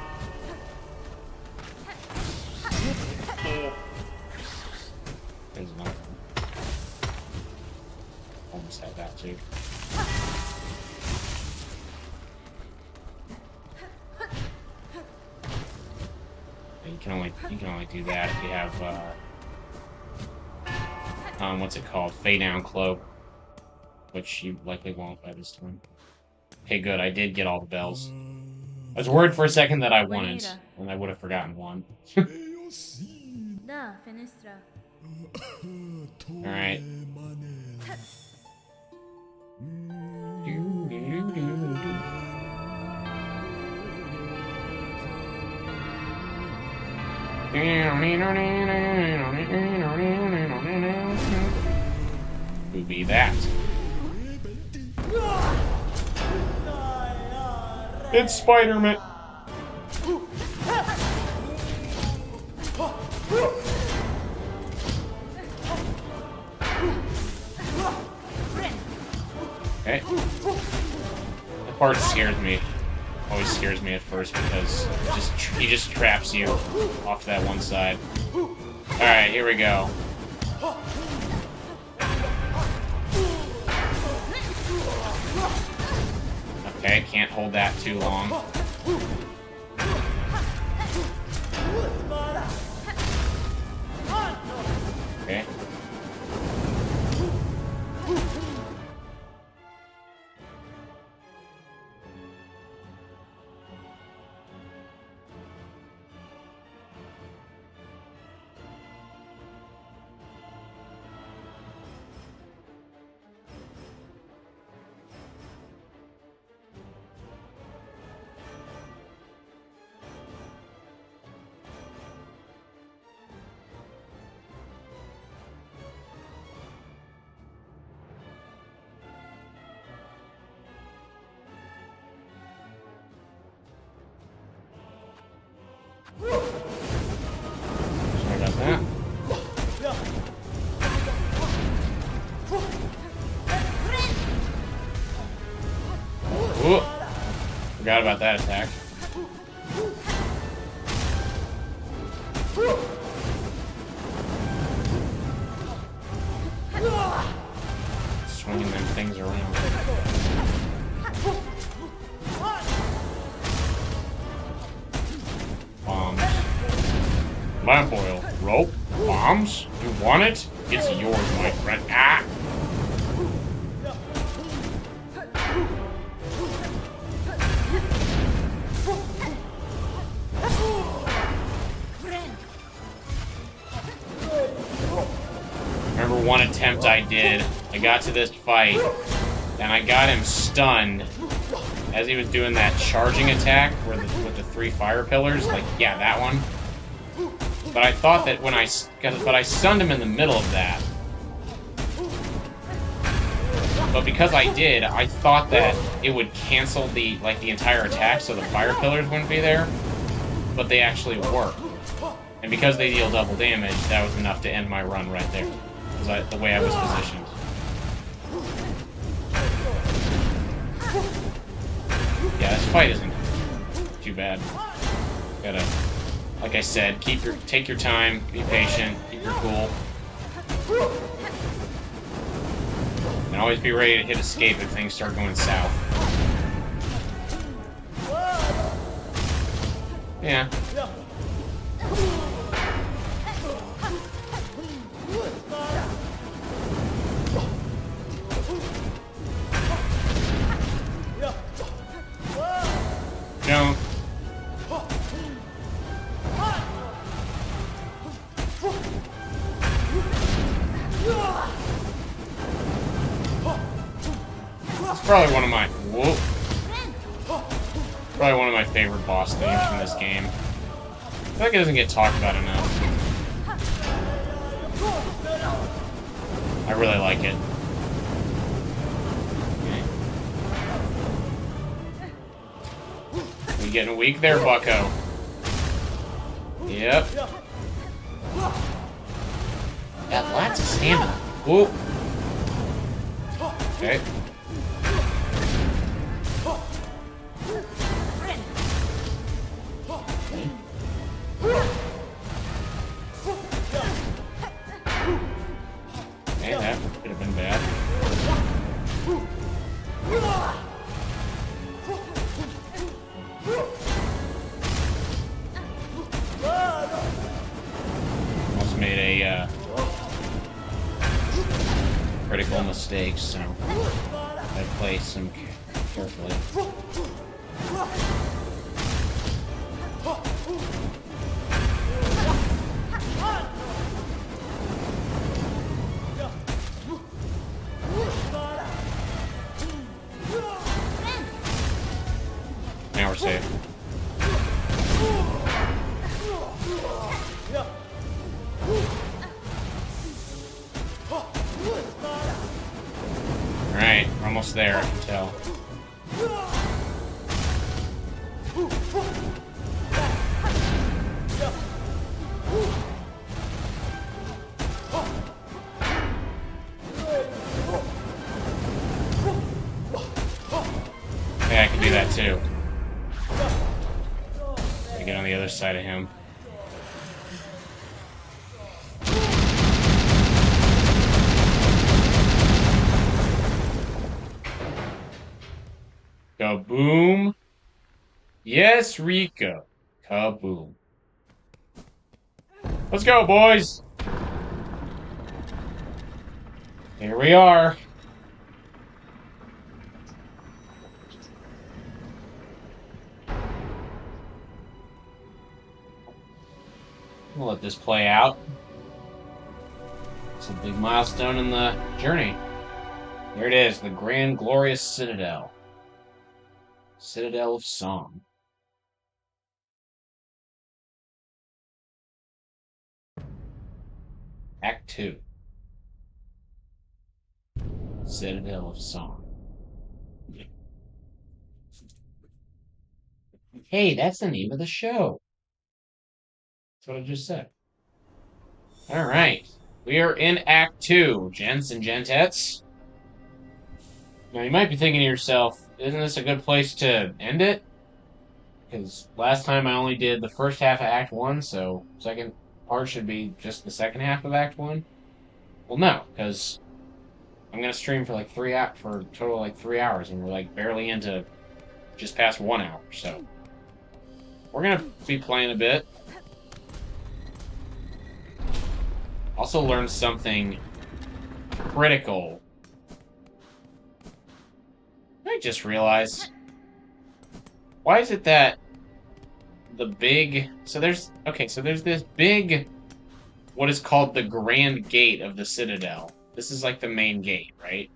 There's another one. Almost had that too. You can only do that if you have what's it called? Fade down cloak. Which you likely won't by this time. Okay, good, I did get all the bells. I was worried for a second that I wouldn't, and I would have forgotten one. Alright. Who be that? It's Spider-Man. Okay. That part scares me. Always scares me at first because he just traps you off that one side. Alright, here we go. Okay, can't hold that too long. Okay. Sorry about that. Ooh. Forgot about that attack. Swinging them things around. Bombs. Lamp oil. Rope. Bombs? You want it? It's yours, my friend. Ah! Remember one attempt I did. I got to this fight, and I got him stunned as he was doing that charging attack with the 3 fire pillars. Like, yeah, that one. But I thought that when I stunned him in the middle of that. But because I did, I thought that it would cancel the entire attack, so the fire pillars wouldn't be there. But they actually work. And because they deal double damage, that was enough to end my run right there. The way I was positioned. Yeah, this fight isn't too bad. Gotta, like I said, take your time, be patient, keep your cool. And always be ready to hit escape if things start going south. Yeah. Don't. It's probably one of my favorite boss themes from this game. I feel like it doesn't get talked about enough. I really like it. Okay. We getting weak there, bucko. Yep. Got lots of stamina. Whoa. Okay. Hey, that could have been bad. Almost made a critical mistake, so I play some carefully. Now we're safe. Alright, we're almost there, I can tell. Yeah, I can do that too. I get on the other side of him. Kaboom. Yes, Rico. Kaboom. Let's go, boys. Here we are. We'll let this play out. It's a big milestone in the journey. There it is, the Grand Glorious Citadel. Citadel of Song. Act 2. Citadel of Song. Hey, that's the name of the show. That's what I just said. Alright. We are in Act 2, gents and gentettes. Now, you might be thinking to yourself, isn't this a good place to end it? Because last time I only did the first half of Act 1, so second part should be just the second half of Act 1. Well, no, because I'm going to stream for like for a total of like 3 hours, and we're like barely into just past 1 hour, so we're going to be playing a bit. Also learned something critical. I just realized, why is it that the big... So there's this big, what is called the Grand Gate of the Citadel. This is like the main gate, right?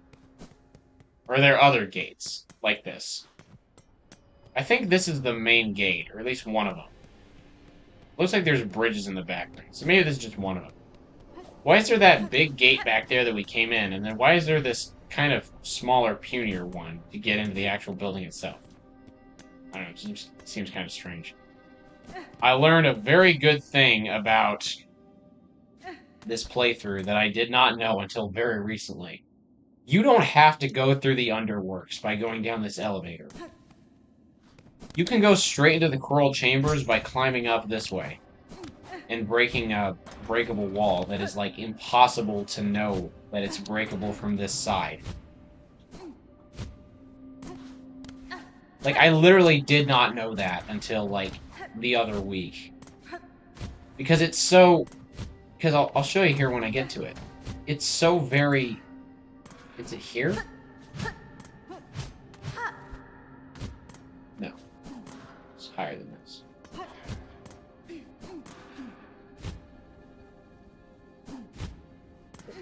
Or are there other gates like this? I think this is the main gate, or at least one of them. Looks like there's bridges in the background, so maybe this is just one of them. Why is there that big gate back there that we came in, and then why is there this kind of smaller, punier one to get into the actual building itself? I don't know, it seems kind of strange. I learned a very good thing about this playthrough that I did not know until very recently. You don't have to go through the underworks by going down this elevator. You can go straight into the coral chambers by climbing up this way and breaking a breakable wall that is, like, impossible to know that it's breakable from this side. Like, I literally did not know that until, like, the other week. Because it's so... Because I'll show you here when I get to it. It's so very... Is it here? No. It's higher than this.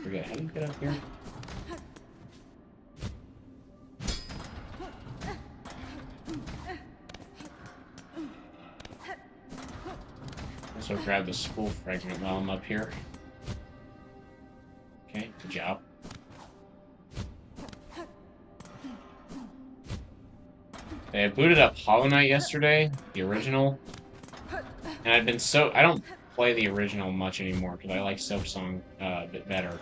Forget, how do you get up here? Also grab the spool fragment while I'm up here. Okay, good job. I booted up Hollow Knight yesterday, the original, and I've been I don't play the original much anymore because I like Silksong a bit better.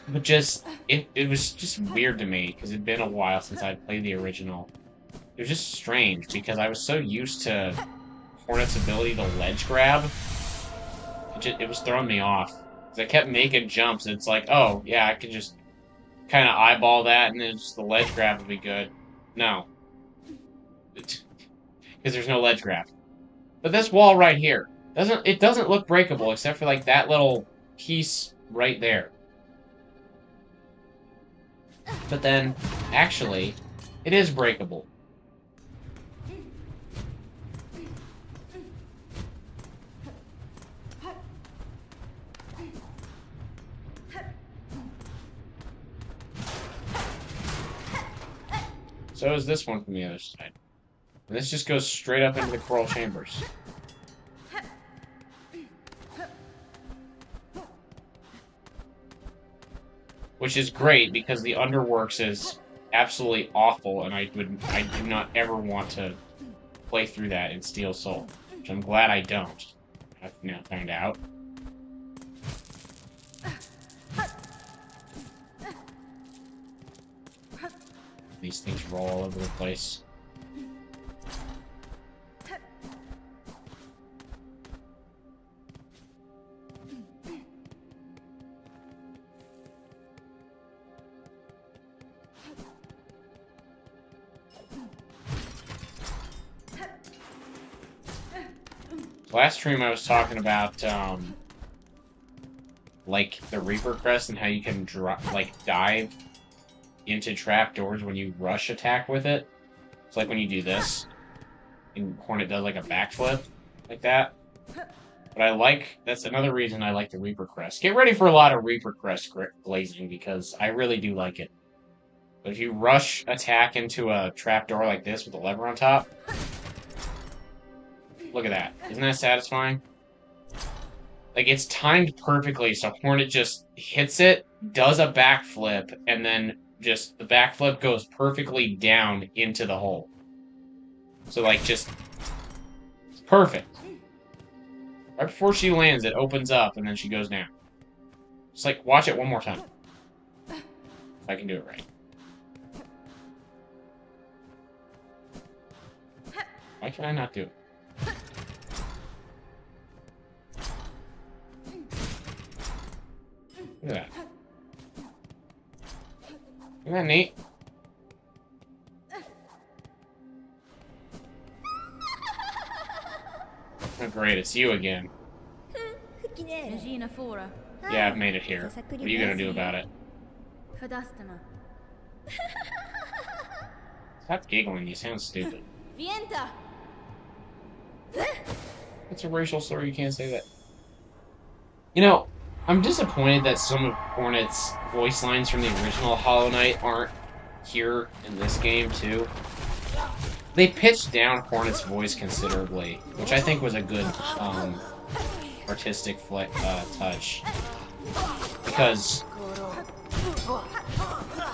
But just, it was just weird to me because it'd been a while since I'd played the original. It was just strange because I was so used to Hornet's ability to ledge grab. It was throwing me off. Because I kept making jumps and it's like, oh, yeah, I could just kind of eyeball that and then just the ledge grab would be good. No. Because there's no ledge grab. But this wall right here, it doesn't look breakable except for like that little piece right there. But then, actually, it is breakable. So is this one from the other side. And this just goes straight up into the coral chambers. Which is great, because the Underworks is absolutely awful, and I do not ever want to play through that in Steel Soul. Which I'm glad I don't. I've now found out. These things roll all over the place. Last stream I was talking about, like, the Reaper Crest and how you can, dive into trapdoors when you rush attack with it. It's like when you do this, and Hornet does, like, a backflip, like that. But that's another reason I like the Reaper Crest. Get ready for a lot of Reaper Crest glazing, because I really do like it. But if you rush attack into a trapdoor like this with a lever on top... Look at that. Isn't that satisfying? Like, it's timed perfectly, so Hornet just hits it, does a backflip, and then just the backflip goes perfectly down into the hole. So, like, just... It's perfect. Right before she lands, it opens up, and then she goes down. Just, like, watch it one more time. If I can do it right. Why can I not do it? Look at that. Isn't that neat? Oh, great, it's you again. Yeah, I've made it here. What are you gonna do about it? Stop giggling, you sound stupid. It's a racial slur, you can't say that. You know, I'm disappointed that some of Hornet's voice lines from the original Hollow Knight aren't here in this game, too. They pitched down Hornet's voice considerably, which I think was a good, artistic touch. Because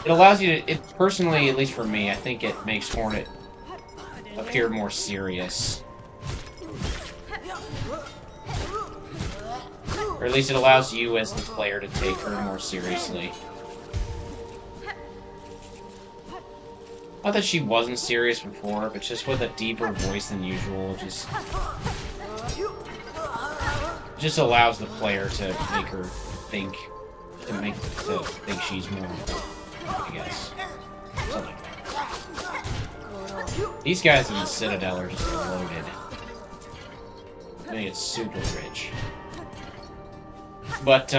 it allows you to, personally, at least for me, I think it makes Hornet appear more serious. Or at least it allows you as the player to take her more seriously. Not that she wasn't serious before, but just with a deeper voice than usual, just allows the player to make her think, to think she's more important, I guess. Something like that. These guys in the Citadel are just loaded. I think it's super rich. But,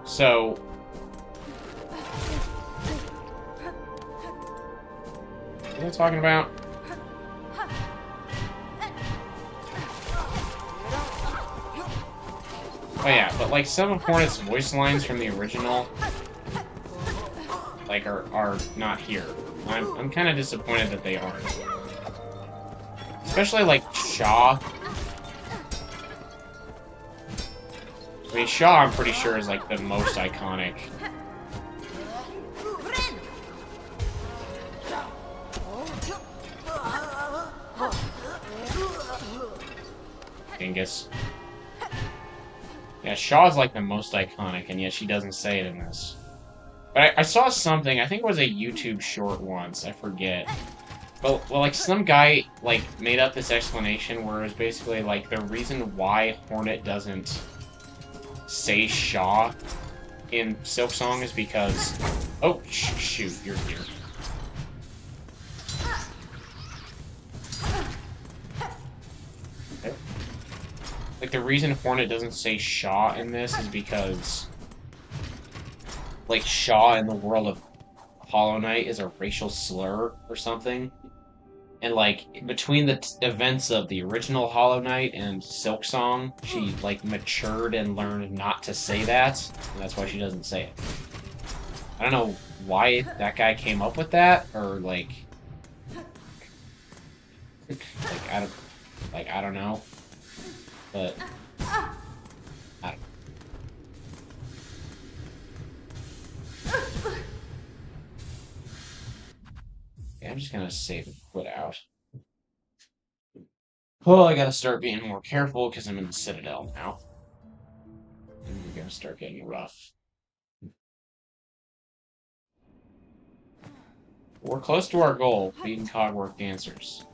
so... What am I talking about? Oh yeah, but like some of Hornet's voice lines from the original, like are not here. I'm kind of disappointed that they aren't. Especially like Shaw. I mean, Shaw, I'm pretty sure, is like the most iconic. Dingus. Yeah, Shaw's like the most iconic, and yet she doesn't say it in this. But I saw something, I think it was a YouTube short once, I forget. But, well, like, some guy, like, made up this explanation where it was basically, like, the reason why Hornet doesn't say Shaw in Silksong is because... Oh, shoot, you're here. Okay. Like, the reason Hornet doesn't say Shaw in this is because... like, Shaw in the world of Hollow Knight is a racial slur or something. And, like, between the events of the original Hollow Knight and Silksong, she, like, matured and learned not to say that, and that's why she doesn't say it. I don't know why that guy came up with that, or, like... I don't know. But... I don't know. Yeah, I'm just gonna save and quit out. Oh, I gotta start being more careful because I'm in the Citadel now. And we're gonna start getting rough. We're close to our goal, beating Cogwork Dancers.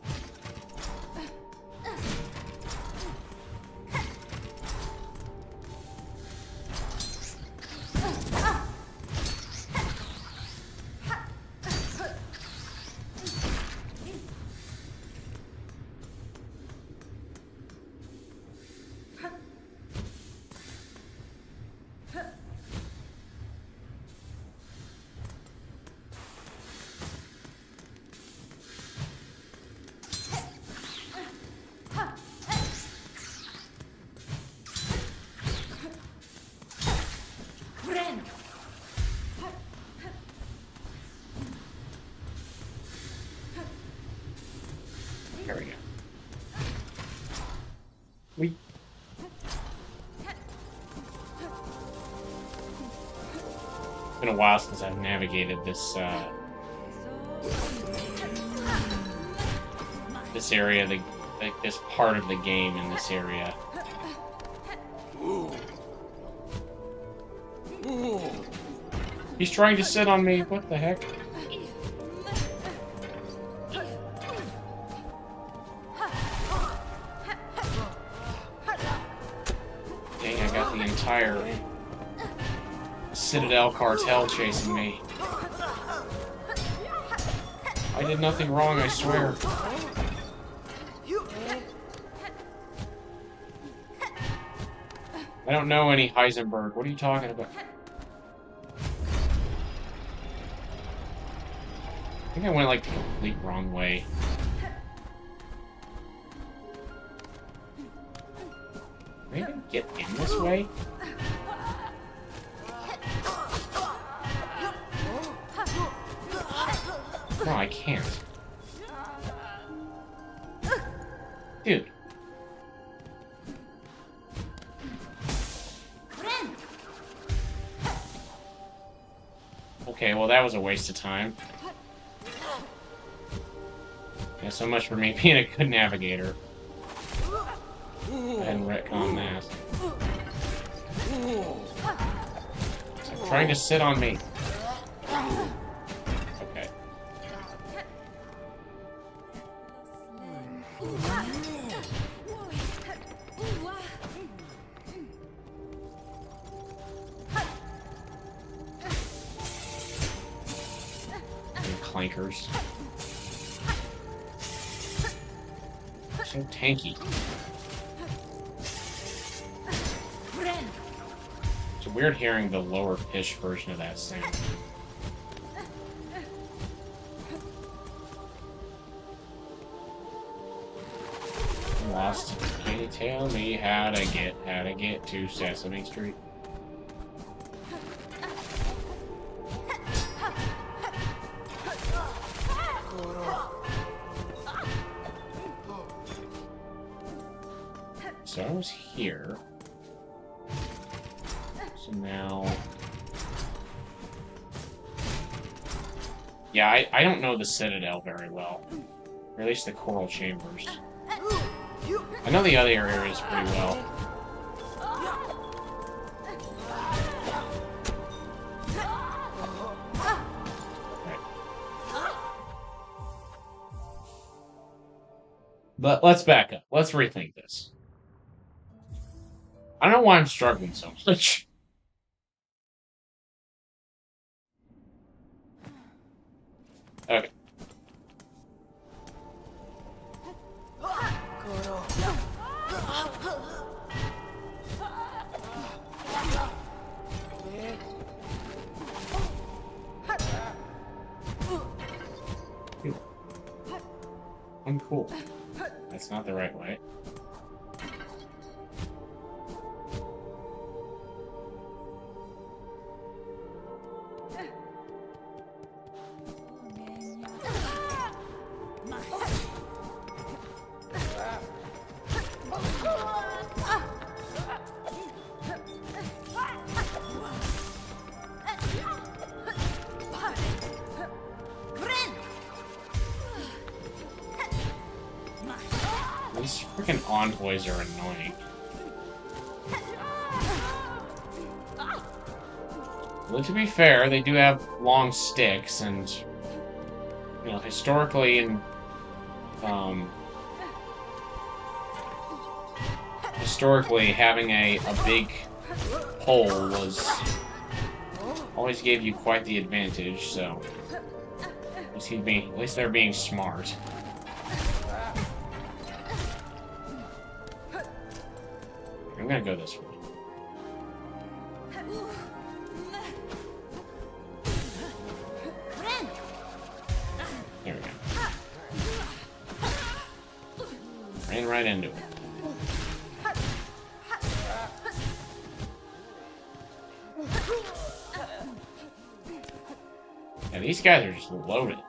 There we go. It's been a while since I've navigated this, this area of like this part of the game in this area. He's trying to sit on me. What the heck? Dang, I got the entire Citadel cartel chasing me. I did nothing wrong, I swear. I don't know any Heisenberg. What are you talking about? I think I went, like, the complete wrong way. Maybe get in this way? No, I can't. Dude. Okay, well that was a waste of time. Yeah, so much for me being a good navigator. Go ahead and retcon that. Stop trying to sit on me. Okay. And clankers. So tanky. It's weird hearing the lower pitch version of that sound. I'm lost. Can you tell me how to get to Sesame Street? So I was here. So now... Yeah, I don't know the Citadel very well. Or at least the Coral Chambers. I know the other areas pretty well. Okay. But let's back up. Let's rethink this. I don't know why I'm struggling so much. Okay. I'm cool. That's not the right way. These freaking envoys are annoying. Well, to be fair, they do have long sticks, and you know, historically and historically having a big pole was always gave you quite the advantage. So at least they're being smart. I'm gonna go this way. There we go. Ran right into it. Yeah, these guys are just loaded.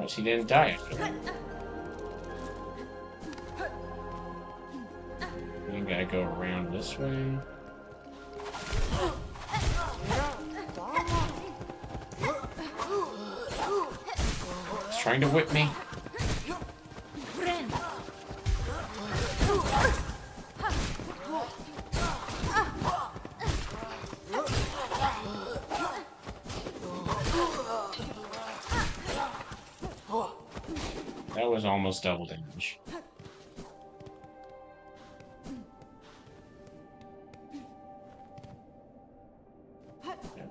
Oh, she didn't die after that. You gotta go around this way. trying to whip me. That was almost double damage.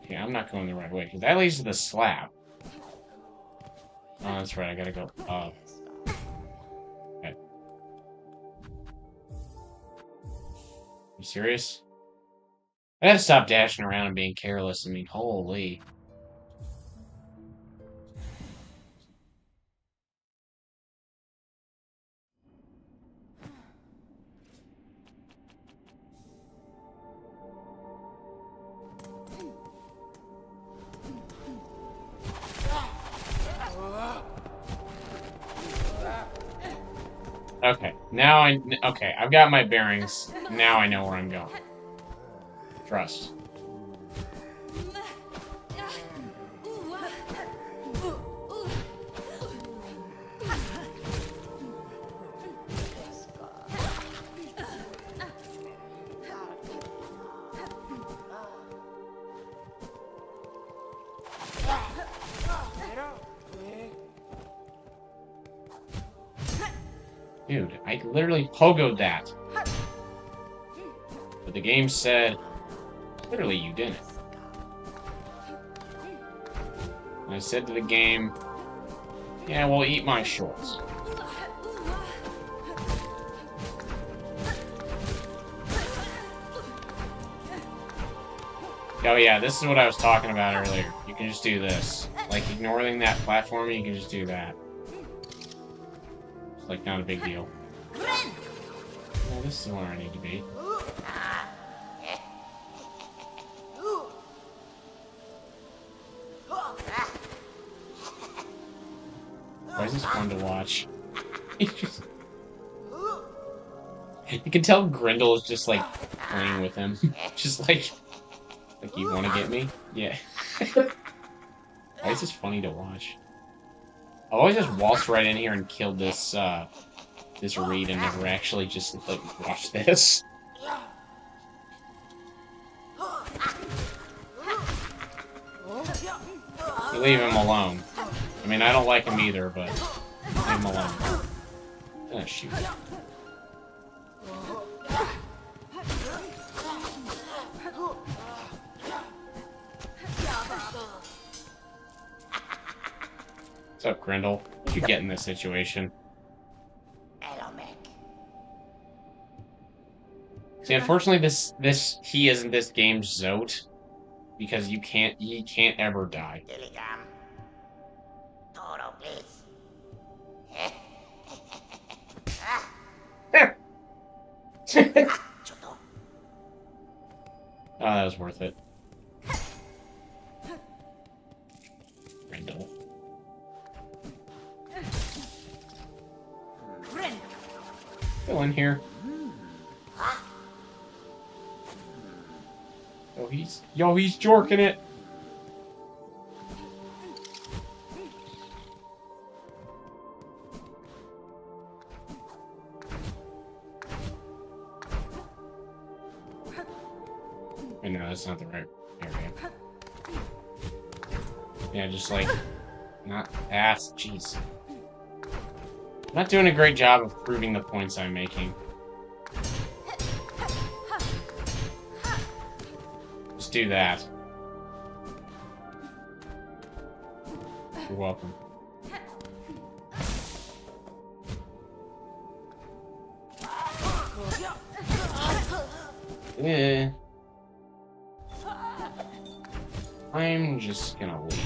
Okay, I'm not going the right way, because that leads to the slab. Oh, that's right, I gotta go up. Okay. You serious? I gotta stop dashing around and being careless. I mean, holy. Okay, okay, I've got my bearings. Now I know where I'm going. Trust. Dude, I literally pogoed that. But the game said, literally, you didn't. And I said to the game, yeah, well, eat my shorts. Oh yeah, this is what I was talking about earlier. You can just do this. Like, ignoring that platform, you can just do that. It's like, not a big deal. No, this is where I need to be. Why is this fun to watch? You can tell Grindel is just, like, playing with him. Just like, you want to get me? Yeah. Why is this funny to watch? I've always just waltzed right in here and killed this, this reed and never actually just, like, watch this. You leave him alone. I mean, I don't like him either, but leave him alone. I'm gonna shoot him. What's up, Grindel? What'd you get in this situation? See, unfortunately, he isn't this game's Zote, because he can't ever die. Oh, that was worth it. Grindel. Go in here. Oh, he's jorking it. I know that's not the right area. Yeah, just like not ass. Jeez. I'm not doing a great job of proving the points I'm making. Let's do that. You're welcome. Yeah. I'm just gonna leave.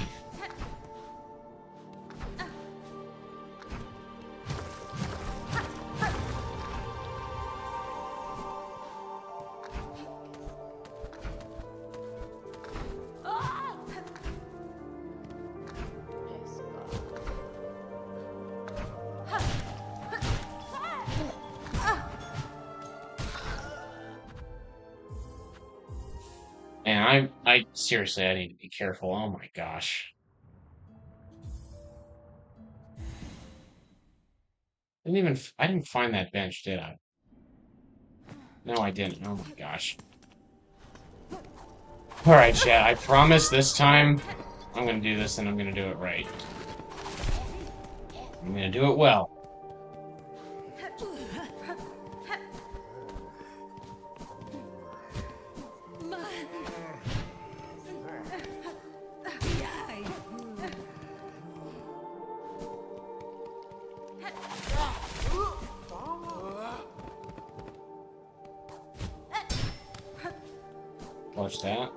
And I seriously, I need to be careful. Oh my gosh. I didn't find that bench, did I? No, I didn't. Oh my gosh. Alright, chat, I promise this time I'm gonna do this and I'm gonna do it right. I'm gonna do it well. Watch that.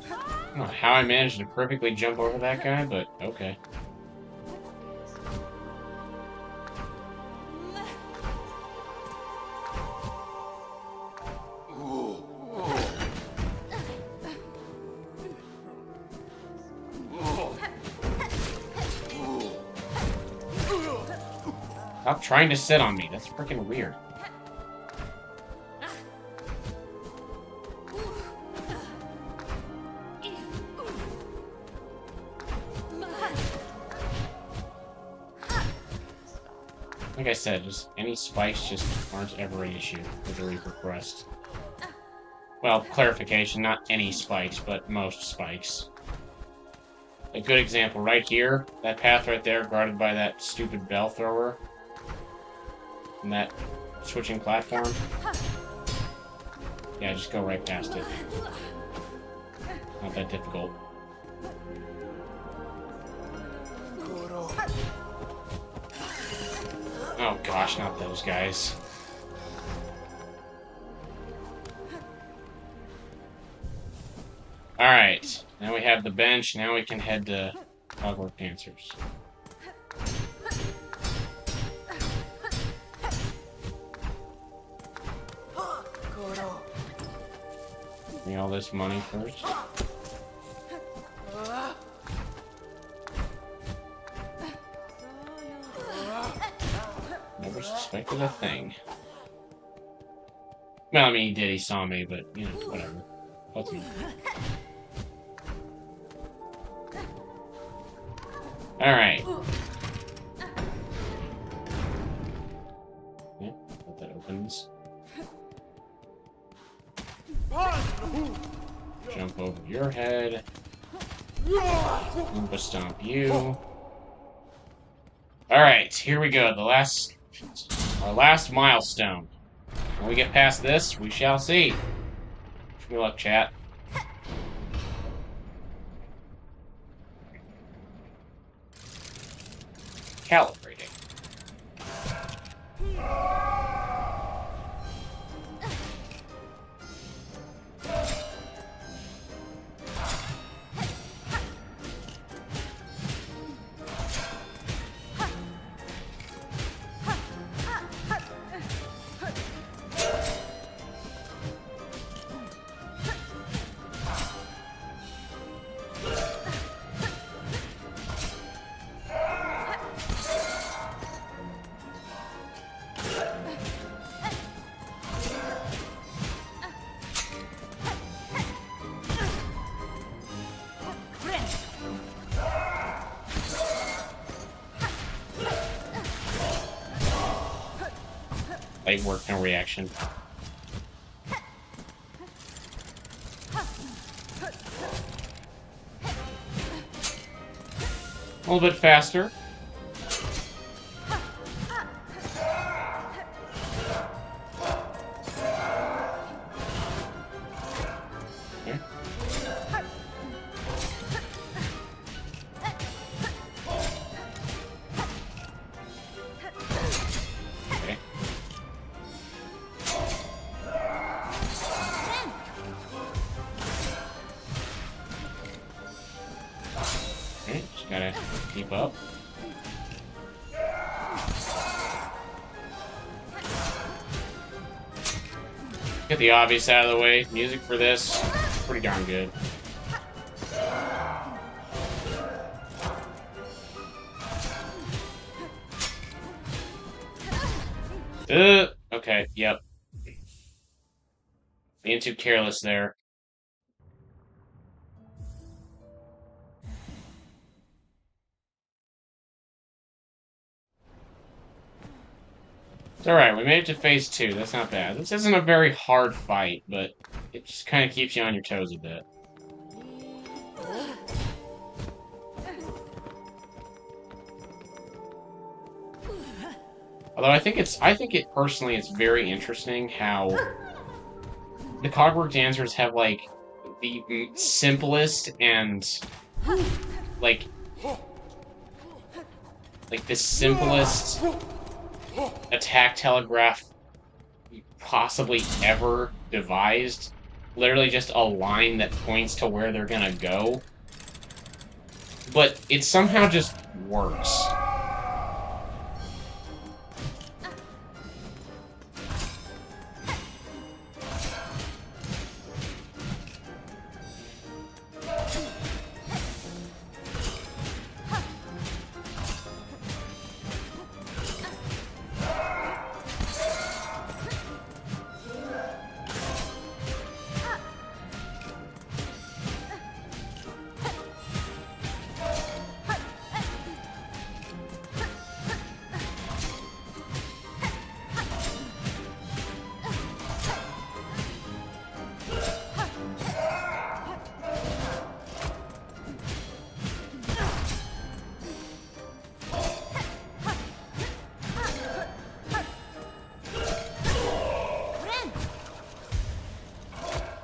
I don't know how I managed to perfectly jump over that guy, but okay. Stop trying to sit on me. That's freaking weird. Like I said, just any spikes just aren't ever an issue with the Reaper Crest. Well, clarification, not any spikes, but most spikes. A good example right here, that path right there, guarded by that stupid bell thrower. And that switching platform. Yeah, just go right past it. Not that difficult. Oh gosh, not those guys. Alright, now we have the bench, now we can head to Hogwarts Dancers. Give me all this money first. Never suspected a thing. Well, I mean, he did, he saw me, but, you know, whatever. What's me? Alright. Yeah, hope that opens. Jump over your head. Oompa stomp you. Alright, here we go. Our last milestone. When we get past this, we shall see. Wish me luck, chat. Calibrating. Light work, no reaction. A little bit faster. Okay. Okay. Okay, just gotta keep up. Get the obvious out of the way. Music for this, pretty darn good. Okay, yep. Being too careless there. It's alright, we made it to phase 2. That's not bad. This isn't a very hard fight, but it just kind of keeps you on your toes a bit. Although I think it personally, it's very interesting how the Cogwork Dancers have, like, the simplest and, like the simplest attack telegraph possibly ever devised. Literally just a line that points to where they're gonna go. But it somehow just works.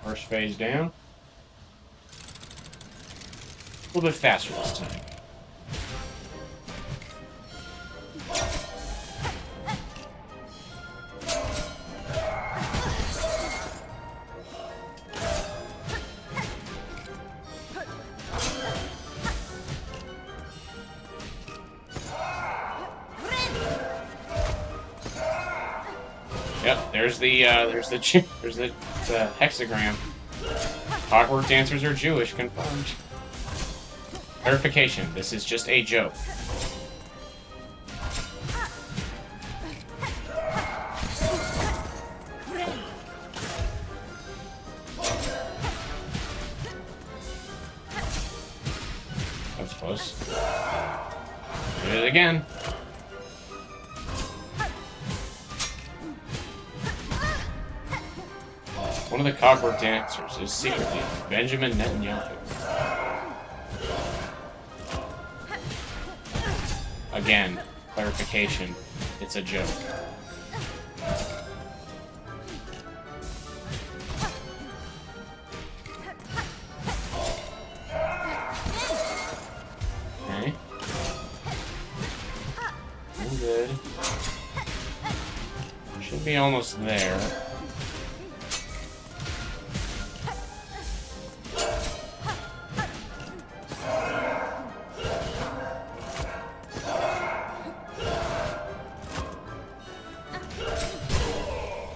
First phase down. A little bit faster this time. Yep, there's the hexagram. Clockwork Dancers are Jewish, confirmed. Clarification, this is just a joke. That was close. Do it again. One of the Cogwork Dancers is secretly Benjamin Netanyahu. Again, clarification, it's a joke. Okay. I'm good. Should be almost there.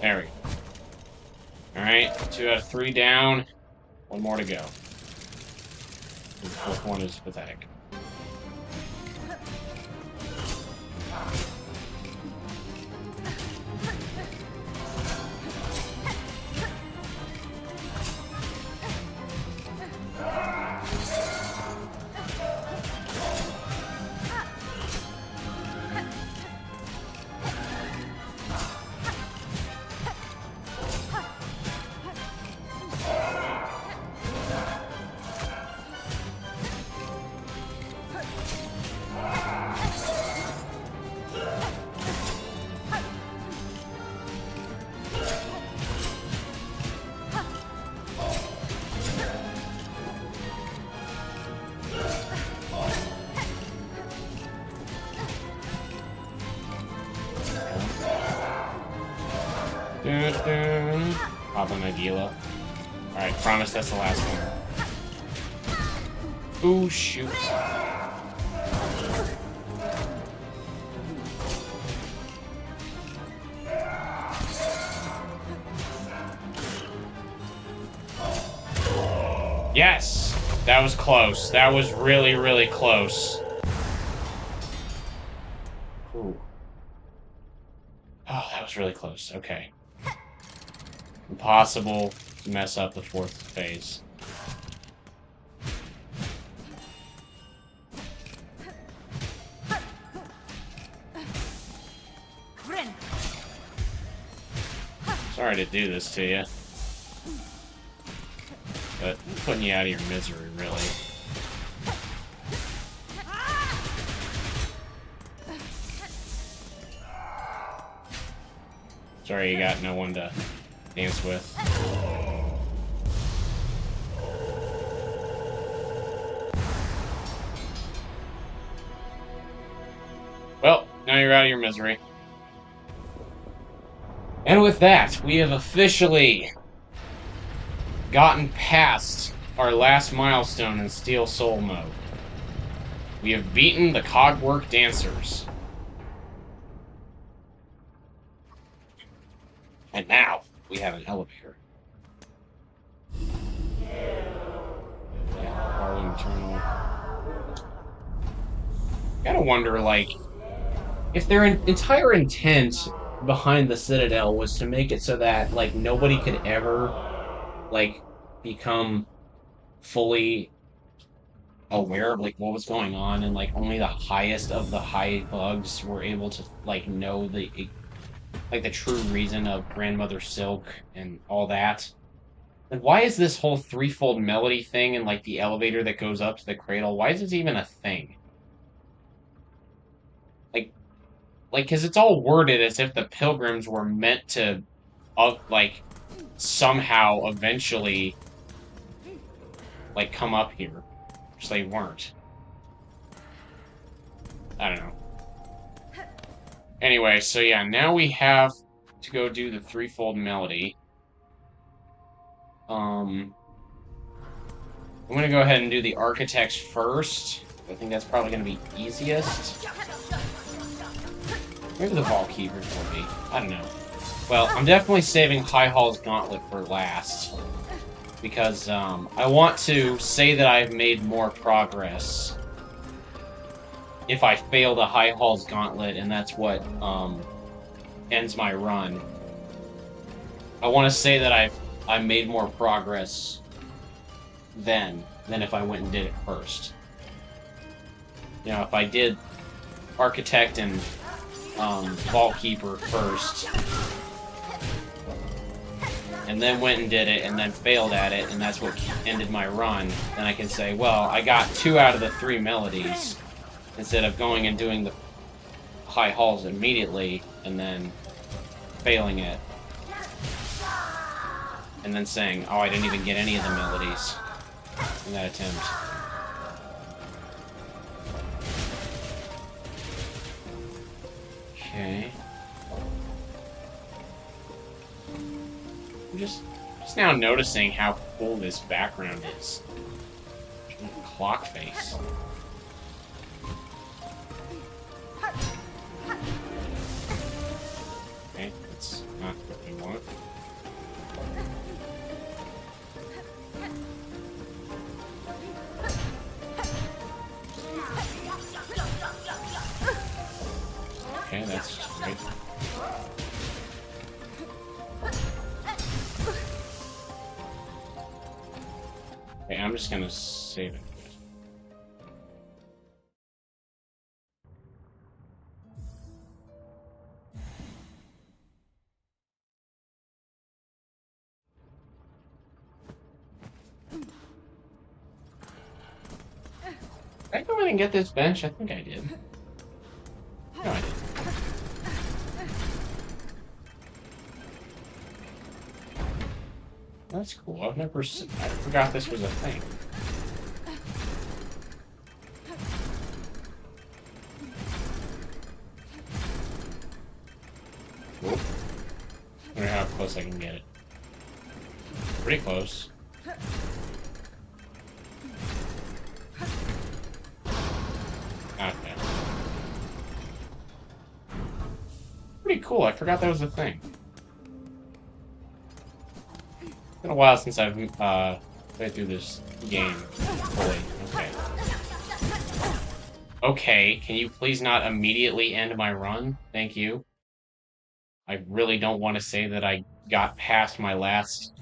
There we go. Alright, 2 out of 3 down. 1 more to go. The 4th one is pathetic. Papa Nagila. Alright, promise that's the last one. Ooh, shoot. Yes! That was close. That was really, really close. Ooh. Oh, that was really close. Okay. Impossible to mess up the fourth phase. Sorry to do this to you. But putting you out of your misery, really. Sorry you got no one to dance with. Well, now you're out of your misery. And with that, we have officially gotten past our last milestone in Steel Soul mode. We have beaten the Cogwork Dancers. And now, we have an elevator. Yeah, Harlem Eternal. Gotta wonder, like, if their entire intent behind the Citadel was to make it so that, like, nobody could ever, like, become fully aware of, like, what was going on, and, like, only the highest of the high bugs were able to, like, know the true reason of Grandmother Silk and all that. Like, why is this whole threefold melody thing and, like, the elevator that goes up to the cradle, why is this even a thing? Because it's all worded as if the pilgrims were meant to, like, somehow, eventually, like, come up here. Which they weren't. I don't know. Anyway, so yeah, now we have to go do the threefold melody. I'm gonna go ahead and do the architects first. I think that's probably gonna be easiest. Maybe the Vault Keepers will be. I don't know. Well, I'm definitely saving High Hall's Gauntlet for last. Because, I want to say that I've made more progress if I fail the High Hall's Gauntlet, and that's what, ends my run. I want to say that I made more progress then than if I went and did it first. You know, if I did Architect and Vault Keeper first, and then went and did it, and then failed at it, and that's what ended my run, then I can say, well, I got 2 out of the 3 melodies, instead of going and doing the High Halls immediately, and then failing it. And then saying, oh, I didn't even get any of the melodies in that attempt. Okay. I'm just now noticing how cool this background is. Clock face. Okay, that's not what we want. Okay, that's just great. Okay, I'm just gonna save it. Did I go in and get this bench? I think I did. No, I didn't. That's cool. I forgot this was a thing. Cool. I wonder how close I can get it. Pretty close. Okay. Pretty cool. I forgot that was a thing. It's been a while since I've played through this game fully. Okay. Okay, can you please not immediately end my run? Thank you. I really don't want to say that I got past my last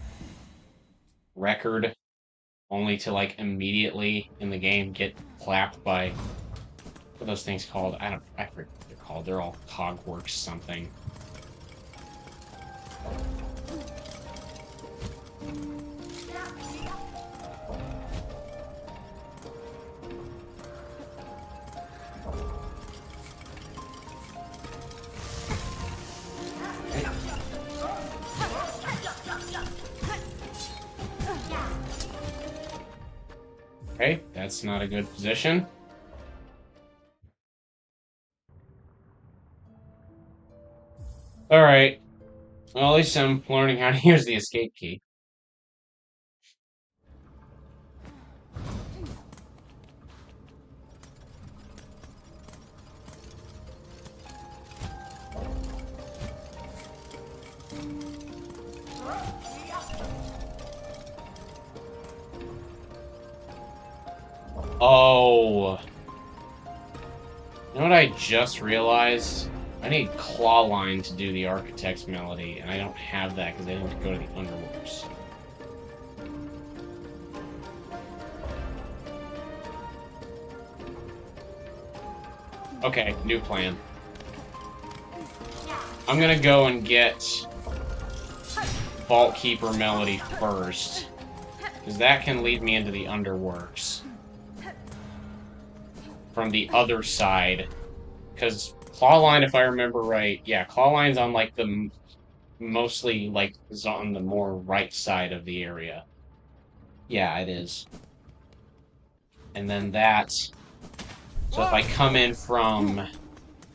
record only to like immediately in the game get clapped by what are those things called? I forget what they're called. They're all Cogworks something. Okay, that's not a good position. Alright. Well, at least I'm learning how to use the escape key. Oh. You know what I just realized? I need Claw Line to do the Architect's Melody, and I don't have that because I need to go to the Underworks. Okay, new plan. I'm gonna go and get Vault Keeper Melody first, because that can lead me into the Underworks from the other side. Because Claw Line, if I remember right, yeah, Claw Line's on like the mostly like is on the more right side of the area. Yeah, it is. And then that. So if I come in from,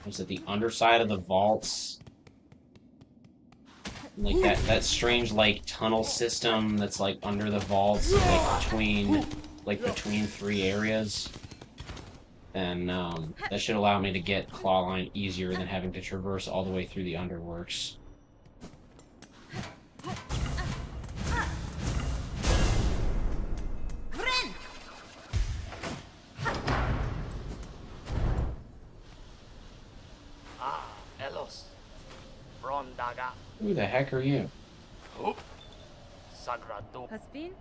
was it the underside of the vaults? Like that strange like tunnel system that's like under the vaults, like between three areas. Then that should allow me to get Claw Line easier than having to traverse all the way through the Underworks. Who the heck are you? Haspin?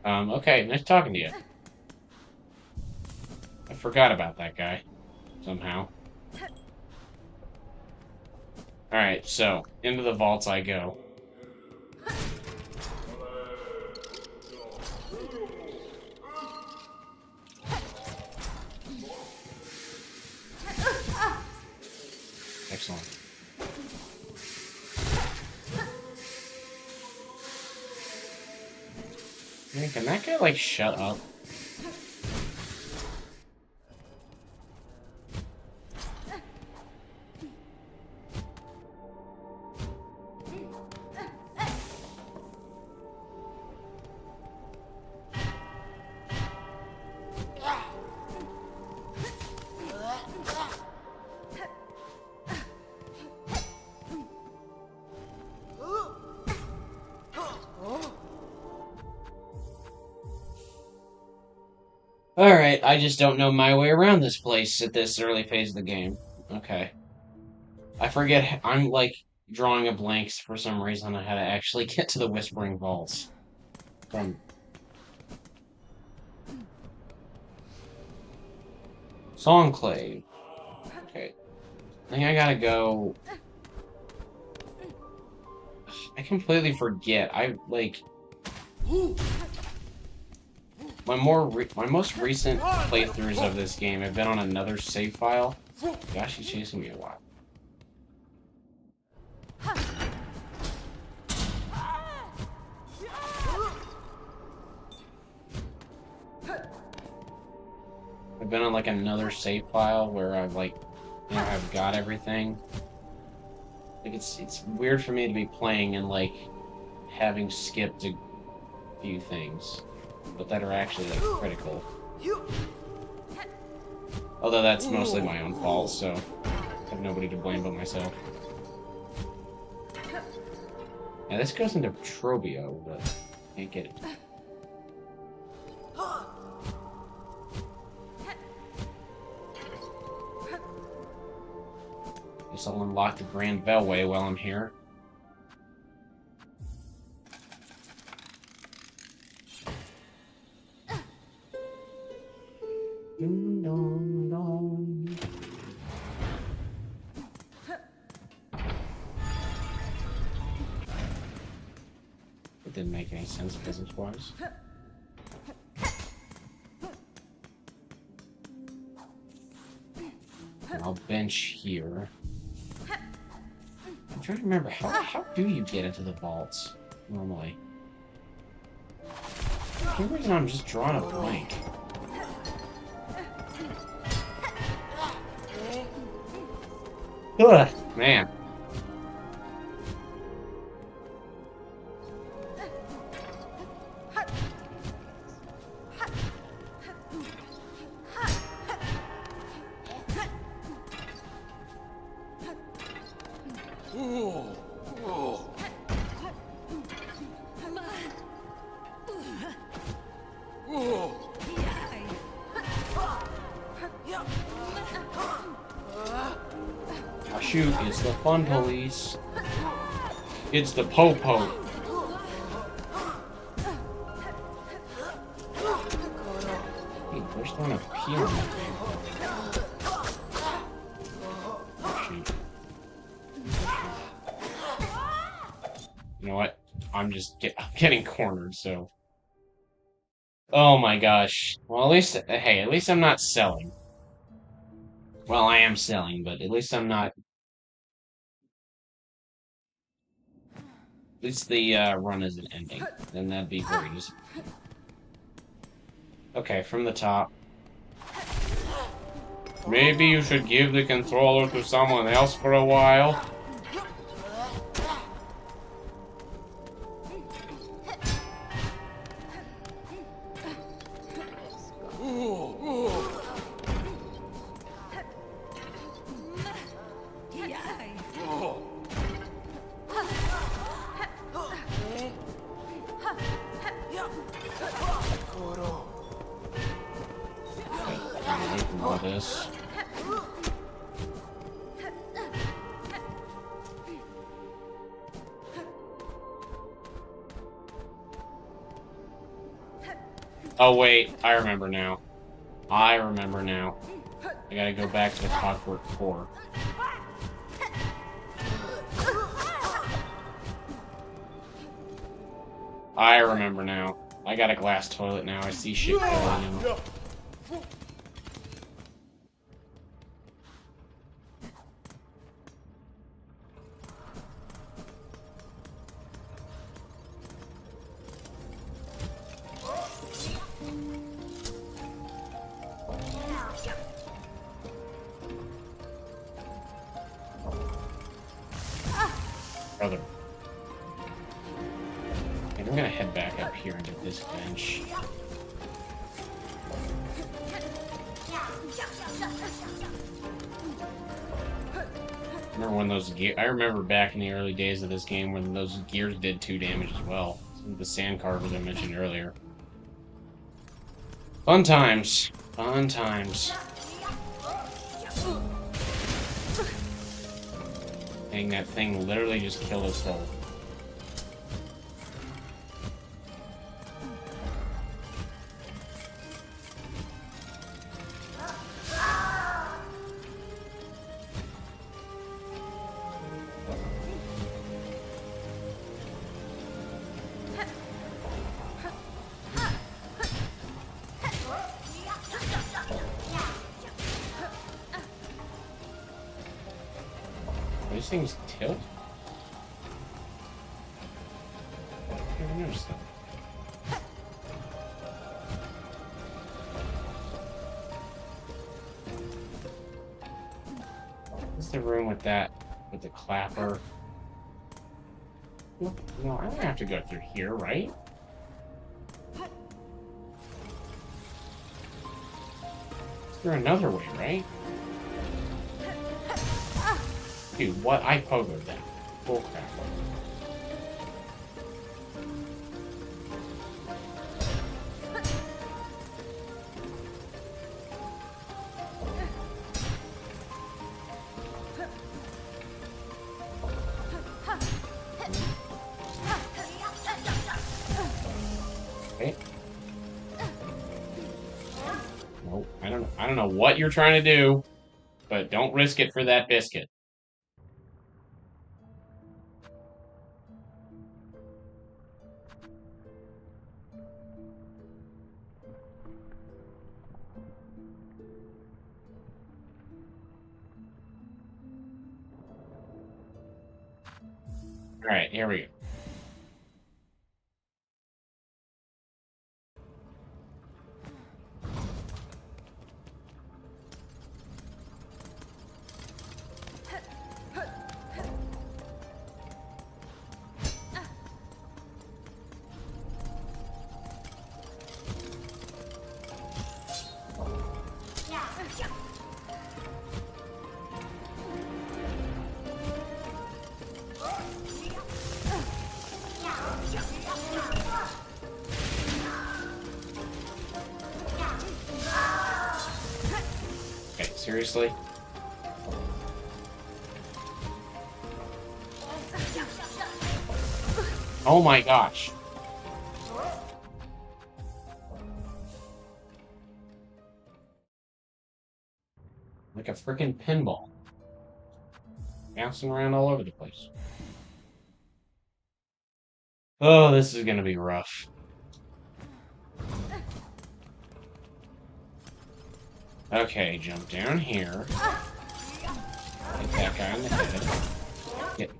Okay, nice talking to you. I forgot about that guy, somehow. Alright, so, into the vaults I go. Excellent. Man, can that guy, like, shut up? Alright, I just don't know my way around this place at this early phase of the game. Okay. I forget, I'm, like, drawing a blank for some reason on how to actually get to the Whispering Vaults. From... Songclave. Okay. I think I gotta go... I completely forget. Like... My most recent playthroughs of this game have been on another save file. Gosh, he's chasing me a lot. I've been on like another save file where I've like, you know, I've got everything. Like it's weird for me to be playing and like having skipped a few things, but that are actually like critical. Although that's mostly my own fault, so I have nobody to blame but myself. Yeah, this goes into Trobio, but can't get it. guess I'll unlock the Grand Bellway while I'm here. It didn't make any sense physics-wise. I'll bench here. I'm trying to remember, how do you get into the vaults, normally? For some reason I'm just drawing a blank. Ugh, man. Shoot, it's the fun police. It's the po-po. Hey, where's one up here? Shoot. You know what? I'm getting cornered, so. Oh my gosh. Well, at least, hey, at least I'm not selling. Well, I am selling, but at least I'm not. At least the run isn't ending. Then that'd be very disappointing. Okay, from the top. Maybe you should give the controller to someone else for a while. All this. Oh wait, I remember now. I gotta go back to the Clockwork 4. I remember now. I got a glass toilet now. I see shit falling in. Brother. And I'm gonna head back up here and get this bench. Remember when those I remember back in the early days of this game when those gears did 2 damage as well. The sand carvers I mentioned earlier. Fun times. Fun times. Dang, that thing literally just killed us both. These things tilt? I never noticed that. What's the room with that? With the clapper? No, I don't have to go through here, right? Is there another way, right? Dude, what? I pogoed that. Bull crap. Oh, I don't know what you're trying to do, but don't risk it for that biscuit. All right, here we go. Okay, seriously? Oh my gosh. Like a freaking pinball. Bouncing around all over the place. Oh, this is gonna be rough. Okay, jump down here. Hit that guy in the head. Get.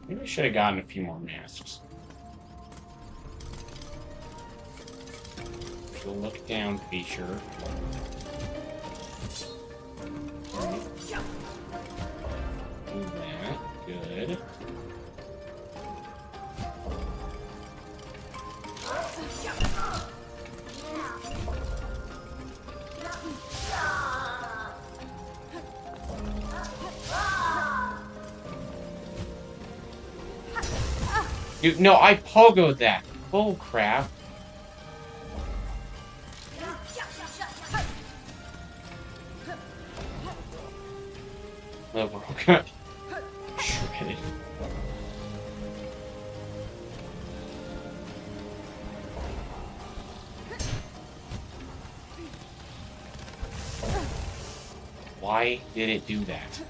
Maybe I should have gotten a few more masks. The look down feature. Do that. Good. Dude, no, I pogoed that. Bull crap. Oh, we're all gonna shredded. Why did it do that?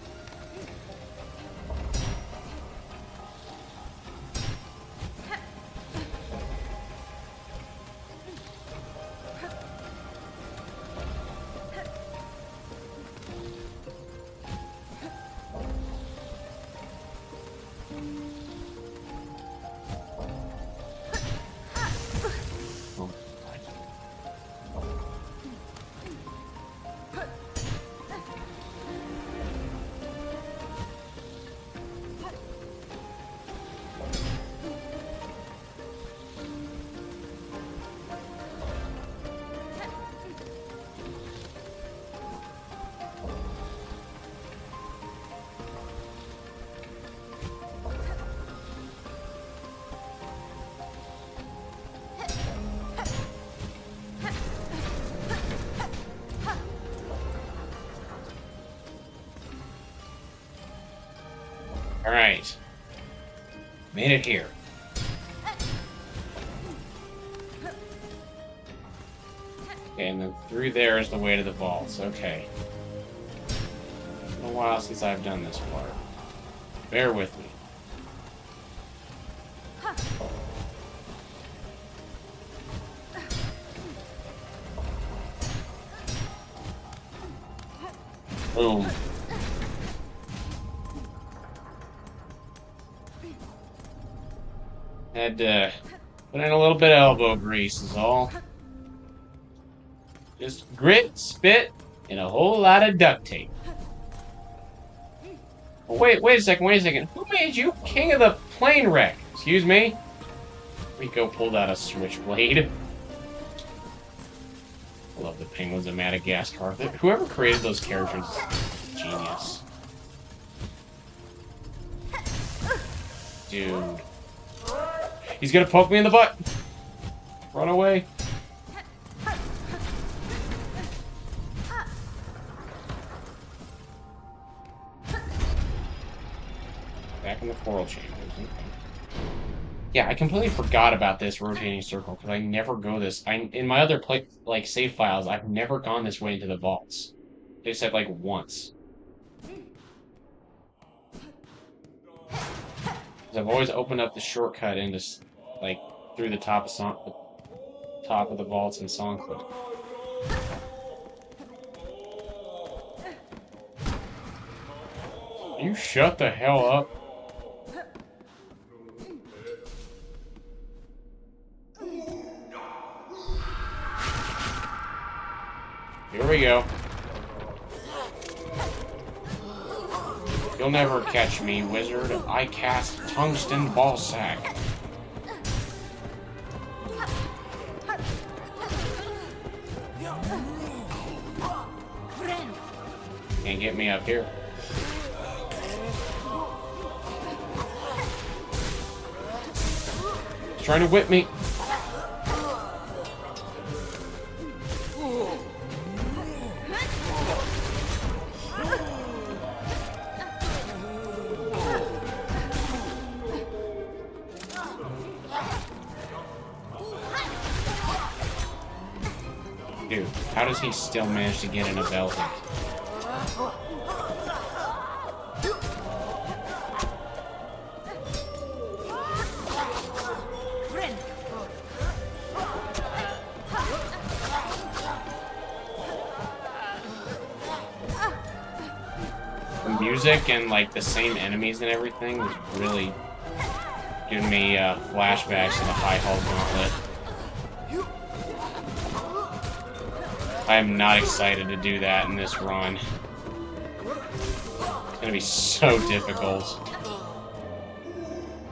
Alright. Made it here. Okay, and then through there is the way to the vaults. Okay. It's been a while since I've done this part. Bear with me. Boom. Had to put in a little bit of elbow grease is all. Just grit, spit, and a whole lot of duct tape. Oh, wait a second. Who made you king of the plane wreck? Excuse me? Rico pulled out a switchblade. I love the penguins of Madagascar. Whoever created those characters is genius. Dude. He's gonna poke me in the butt! Run away. Back in the coral chambers. Okay. Yeah, I completely forgot about this rotating circle because I never go this. In my other like save files, I've never gone this way into the vaults. They said like once. 'Cause I've always opened up the shortcut into like through the top of the vaults in Songclip. You shut the hell up. Here we go. You'll never catch me, wizard. I cast tungsten ball sack. Can't get me up here. He's trying to whip me. Dude, how does he still manage to get in a bell hit? The music and like the same enemies and everything was really giving me flashbacks to the High Hall Gauntlet. I am not excited to do that in this run. It's gonna be so difficult.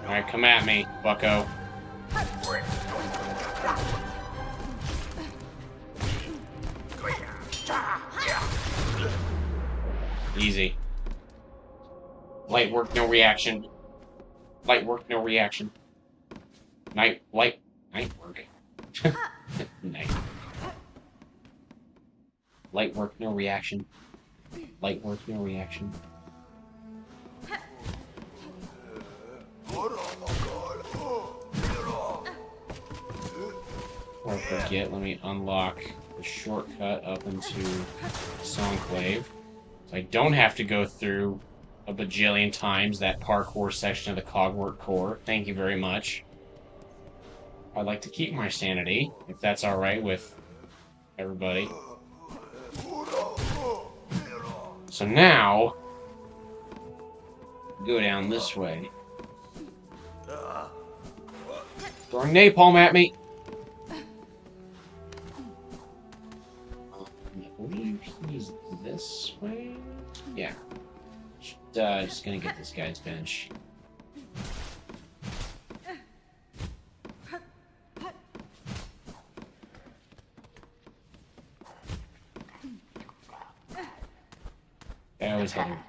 Alright, come at me, bucko. Easy. Light work, no reaction. Light work, no reaction. Night work. Night. Light work, no reaction. Light work, no reaction. Or forget, let me unlock the shortcut up into Songclave. So I don't have to go through a bajillion times that parkour section of the Cogwort Core. Thank you very much. I'd like to keep my sanity, if that's alright with everybody. So now, go down this way. Throwing napalm at me! I believe he's this way? Yeah. Just gonna get this guy's bench.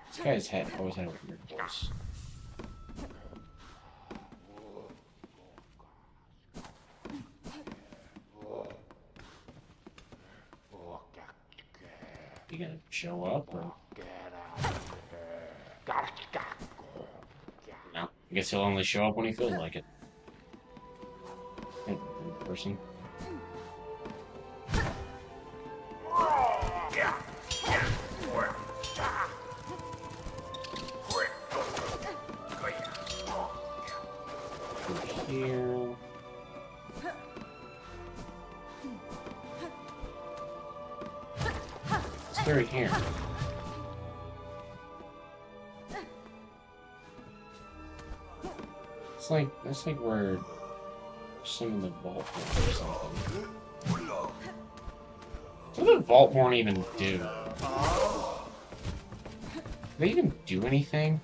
This guy's head always had a weird voice. You gonna show up or? No, I guess he'll only show up when he feels like it. Hey, person. Here. It's very here. That's like where some of the vault or something. What did Vaultborn even do? Do they even do anything?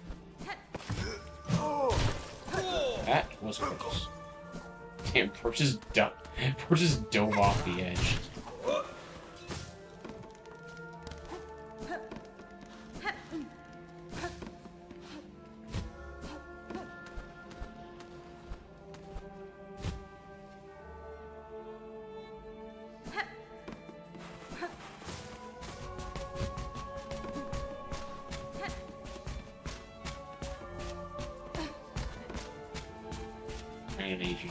That was close. Damn, Porch just dove off the edge. and an AG.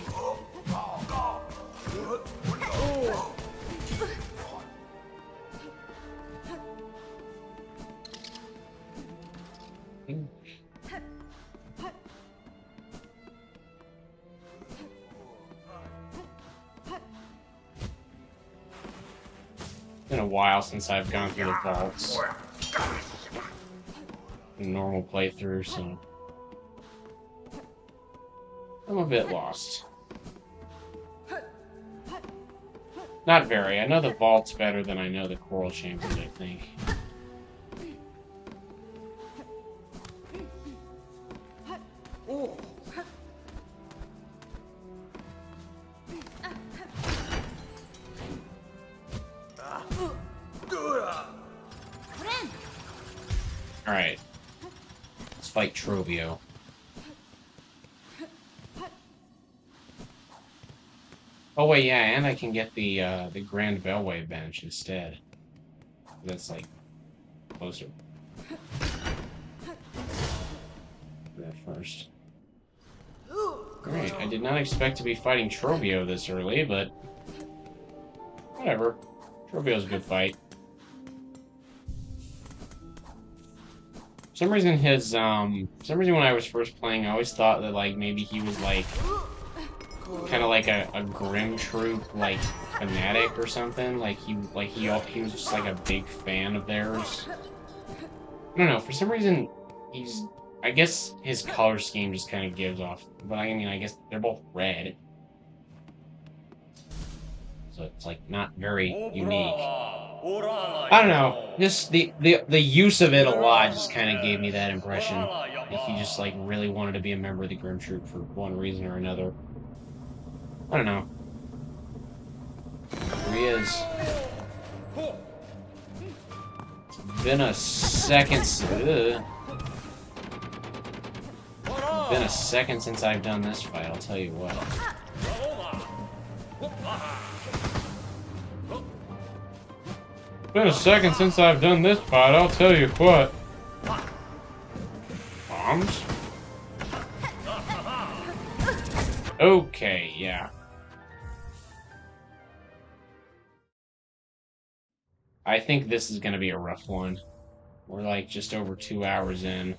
Been a while since I've gone through the vaults. Normal playthrough, so I'm a bit lost. Not very. I know the vaults better than I know the coral chambers, I think. Alright. Let's fight Trovio. Oh wait, yeah, and I can get the Grand Bellway bench instead. That's like closer. That first. Great, I did not expect to be fighting Trovio this early, but whatever. Trovio's a good fight. For some reason when I was first playing, I always thought that like maybe he was like kind of like a Grim Troop like fanatic or something. Like he was just like a big fan of theirs. I don't know. For some reason, I guess his color scheme just kind of gives off. But I mean, I guess they're both red, so it's like not very unique. I don't know. Just the use of it a lot just kind of gave me that impression. Like he just like really wanted to be a member of the Grim Troop for one reason or another. I don't know. Here he is. It's been a second. Been a second since I've done this fight. I'll tell you what. Been a second since I've done this fight. I'll tell you what. Bombs. Okay, yeah. I think this is going to be a rough one. We're like just over 2 hours in.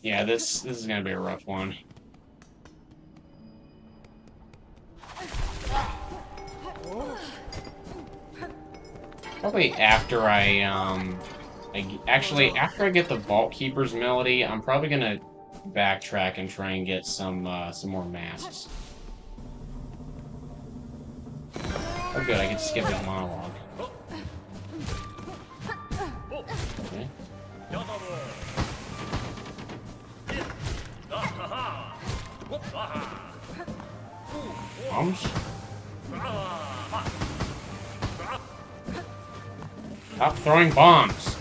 Yeah, this is going to be a rough one. Probably after after I get the Vault Keeper's melody, I'm probably going to backtrack and try and get some more masks. Oh good, I can skip his monologue. Okay. Bombs? Stop throwing bombs!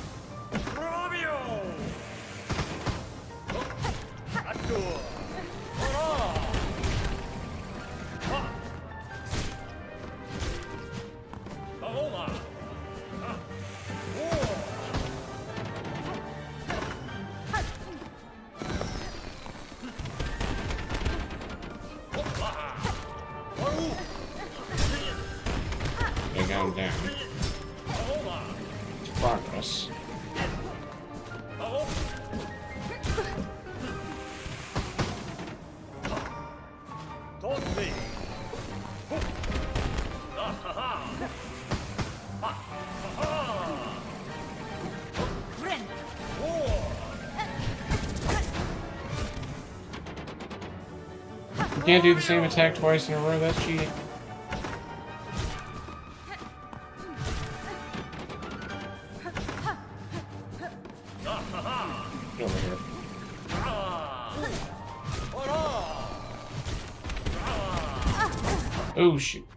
I got him down. It's progress. You can't do the same attack twice in a row, that's cheating. Get over here. Oh, shoot.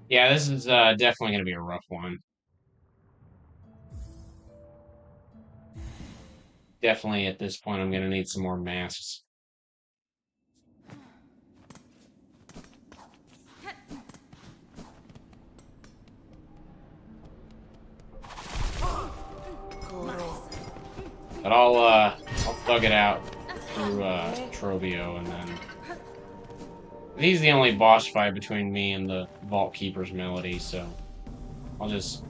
Yeah, this is definitely going to be a rough one. Definitely at this point I'm going to need some more masks. But I'll thug it out through Trobio, and then he's the only boss fight between me and the Vault Keeper's Melody, so I'll just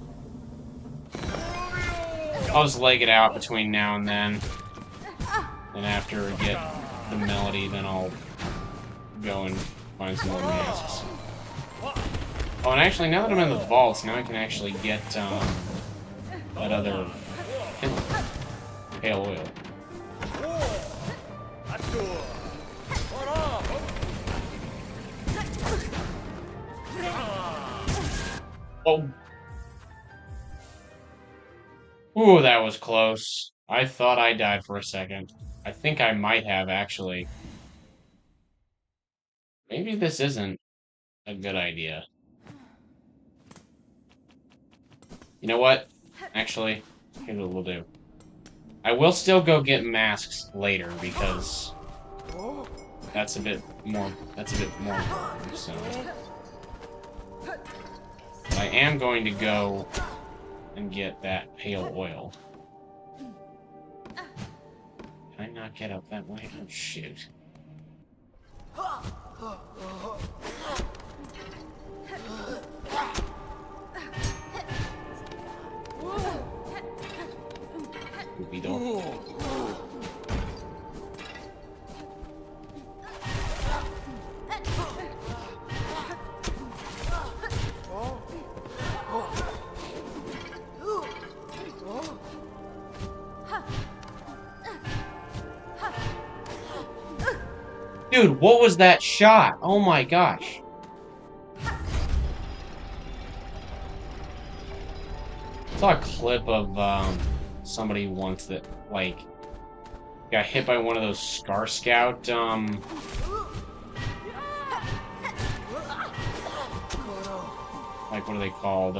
leg it out between now and then. And after I get the Melody, then I'll go and find some more masks. Oh, and actually, now that I'm in the vaults, now I can actually get that other pale oil. Oh. Ooh, that was close. I thought I died for a second. I think I might have, actually. Maybe this isn't a good idea. You know what? Actually, here's what we'll do. I will still go get masks later, because that's a bit more important, so. But I am going to go and get that pale oil. Can I not get up that way? Oh, shoot. Dude, what was that shot? Oh my gosh. I saw a clip of somebody once that, like, got hit by one of those Scar Scout, like, what are they called?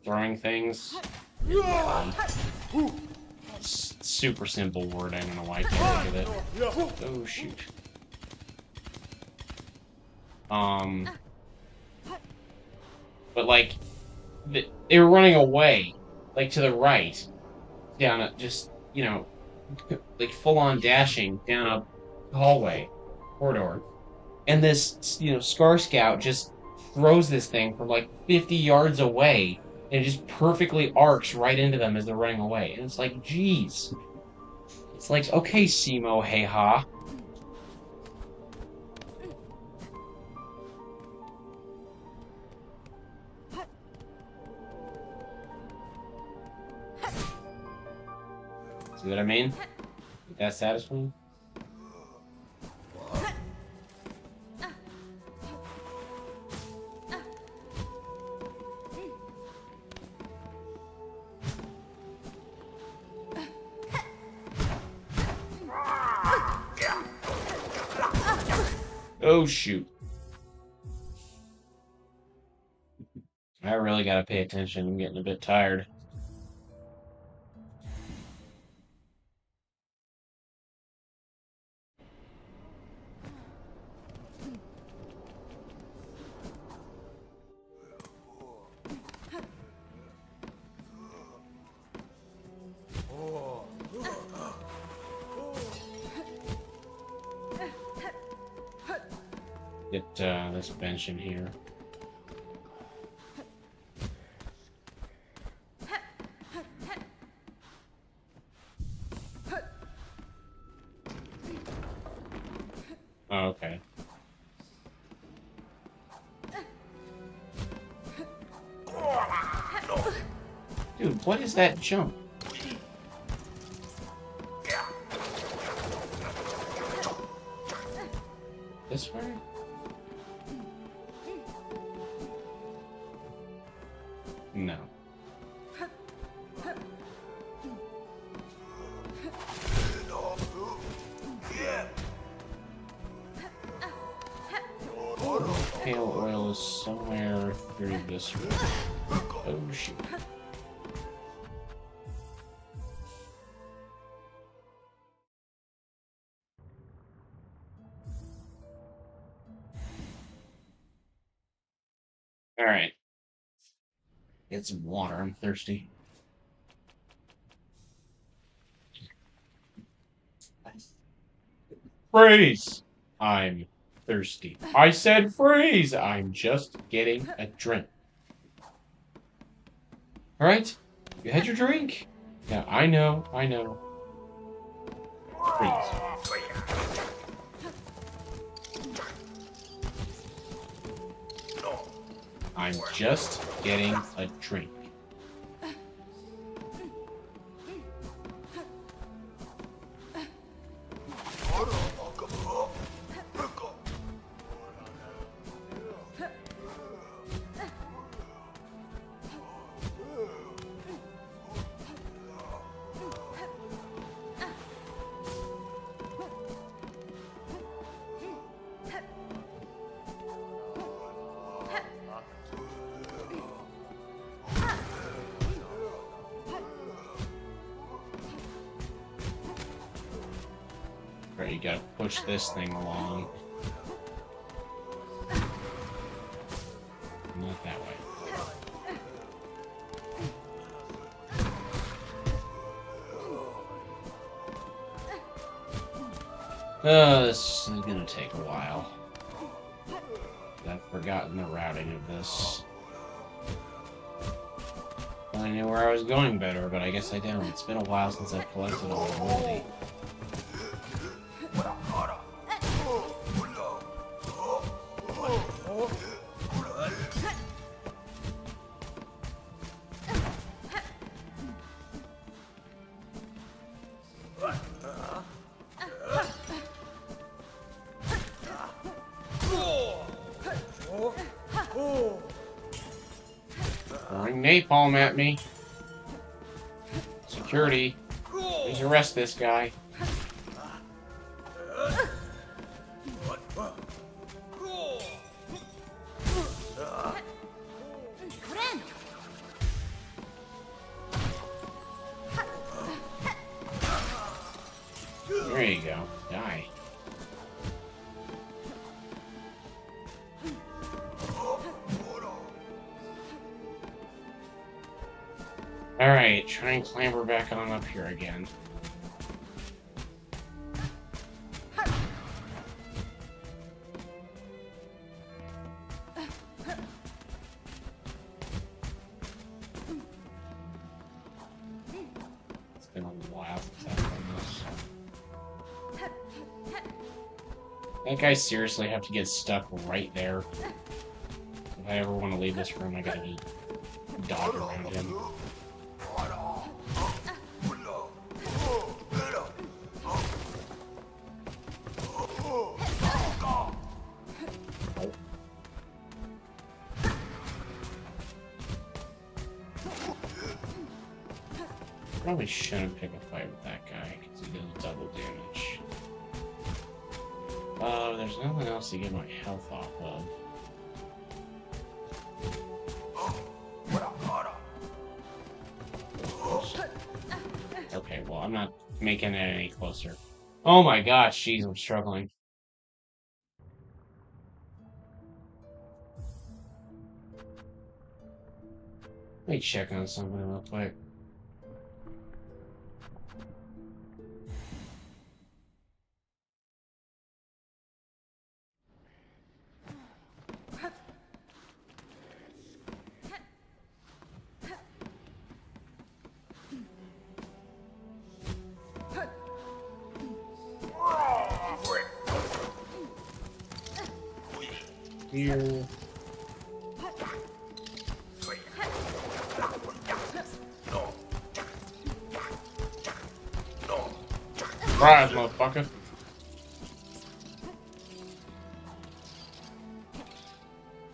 Throwing things? Super simple word, I don't know why I can't think of it. Oh, shoot. But, like, they were running away, like, to the right, down a, just, you know, like, full-on dashing down a hallway, corridor. And this, you know, Scar Scout just throws this thing from, like, 50 yards away, and it just perfectly arcs right into them as they're running away. And it's like, geez. It's like, okay, Simo, hey ha. See what I mean? Is that satisfying? Oh, shoot. I really gotta pay attention. I'm getting a bit tired. Get this bench in here. Oh, okay. Dude, what is that jump? This way? No. Pale oil is somewhere through this room. Oh, shoot. Alright. Get some water. I'm thirsty. Freeze! I'm thirsty. I said freeze! I'm just getting a drink. Alright? You had your drink? Yeah, I know. Freeze. I'm just getting a drink. Right, you gotta push this thing along. Not that way. This is gonna take a while. I've forgotten the routing of this. I knew where I was going better, but I guess I don't. It's been a while since I've collected all the woolly. Throwing napalm at me. Security, please arrest this guy. There you go. Die. Alright, try and clamber back on up here again. It's been a while since I've done this. I think I seriously have to get stuck right there. If I ever want to leave this room, I gotta just dodge around him. Probably shouldn't pick a fight with that guy, because he does double damage. There's nothing else to get my health off of. Okay, well, I'm not making it any closer. Oh my gosh, jeez, I'm struggling. Let me check on something real quick. Here. Rise, motherfucker.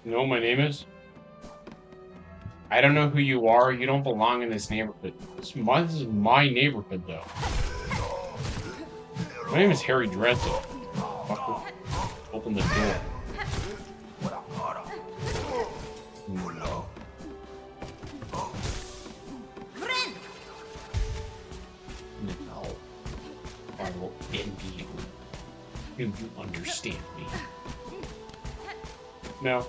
You know what my name is? I don't know who you are. You don't belong in this neighborhood. This is my neighborhood, though. My name is Harry Dresden. Fucker. Open the door. No. I will end you. Do you understand me? No.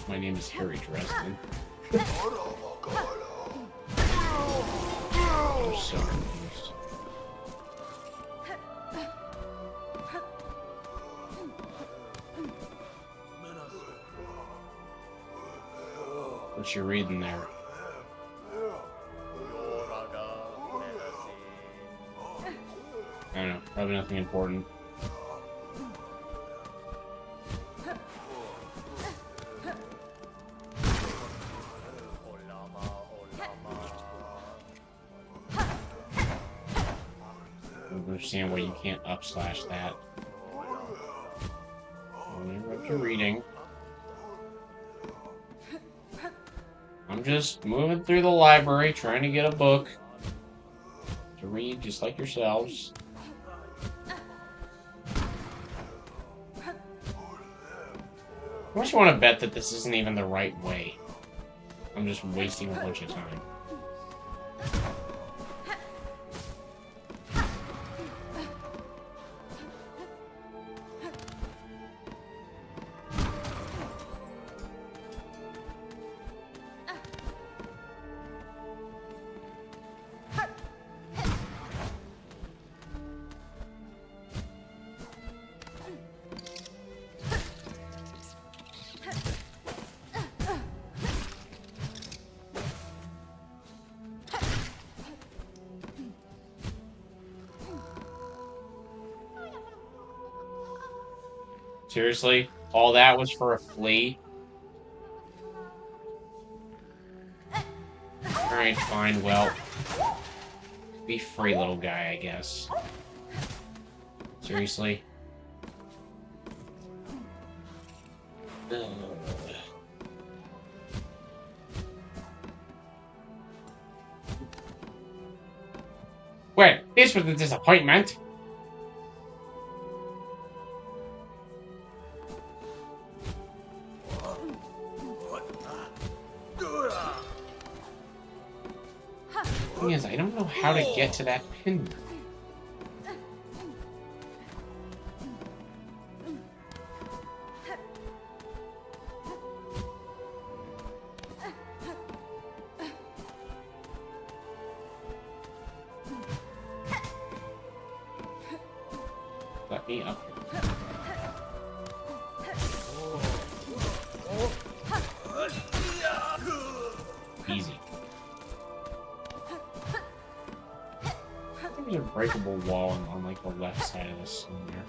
My name is Harry Dresden. I'm so confused. What you reading there? I don't know. Probably nothing important. I don't understand why you can't upslash that. Don't interrupt your reading. I'm just moving through the library, trying to get a book to read, just like yourselves. I just want to bet that this isn't even the right way. I'm just wasting a bunch of time. Seriously? All that was for a flea? Alright, fine, well. Be free, little guy, I guess. Seriously? Wait, this was a disappointment. Thing is, I don't know how to get to that pin. Let me up here. Easy. I think there's a breakable wall on like the left side of this somewhere.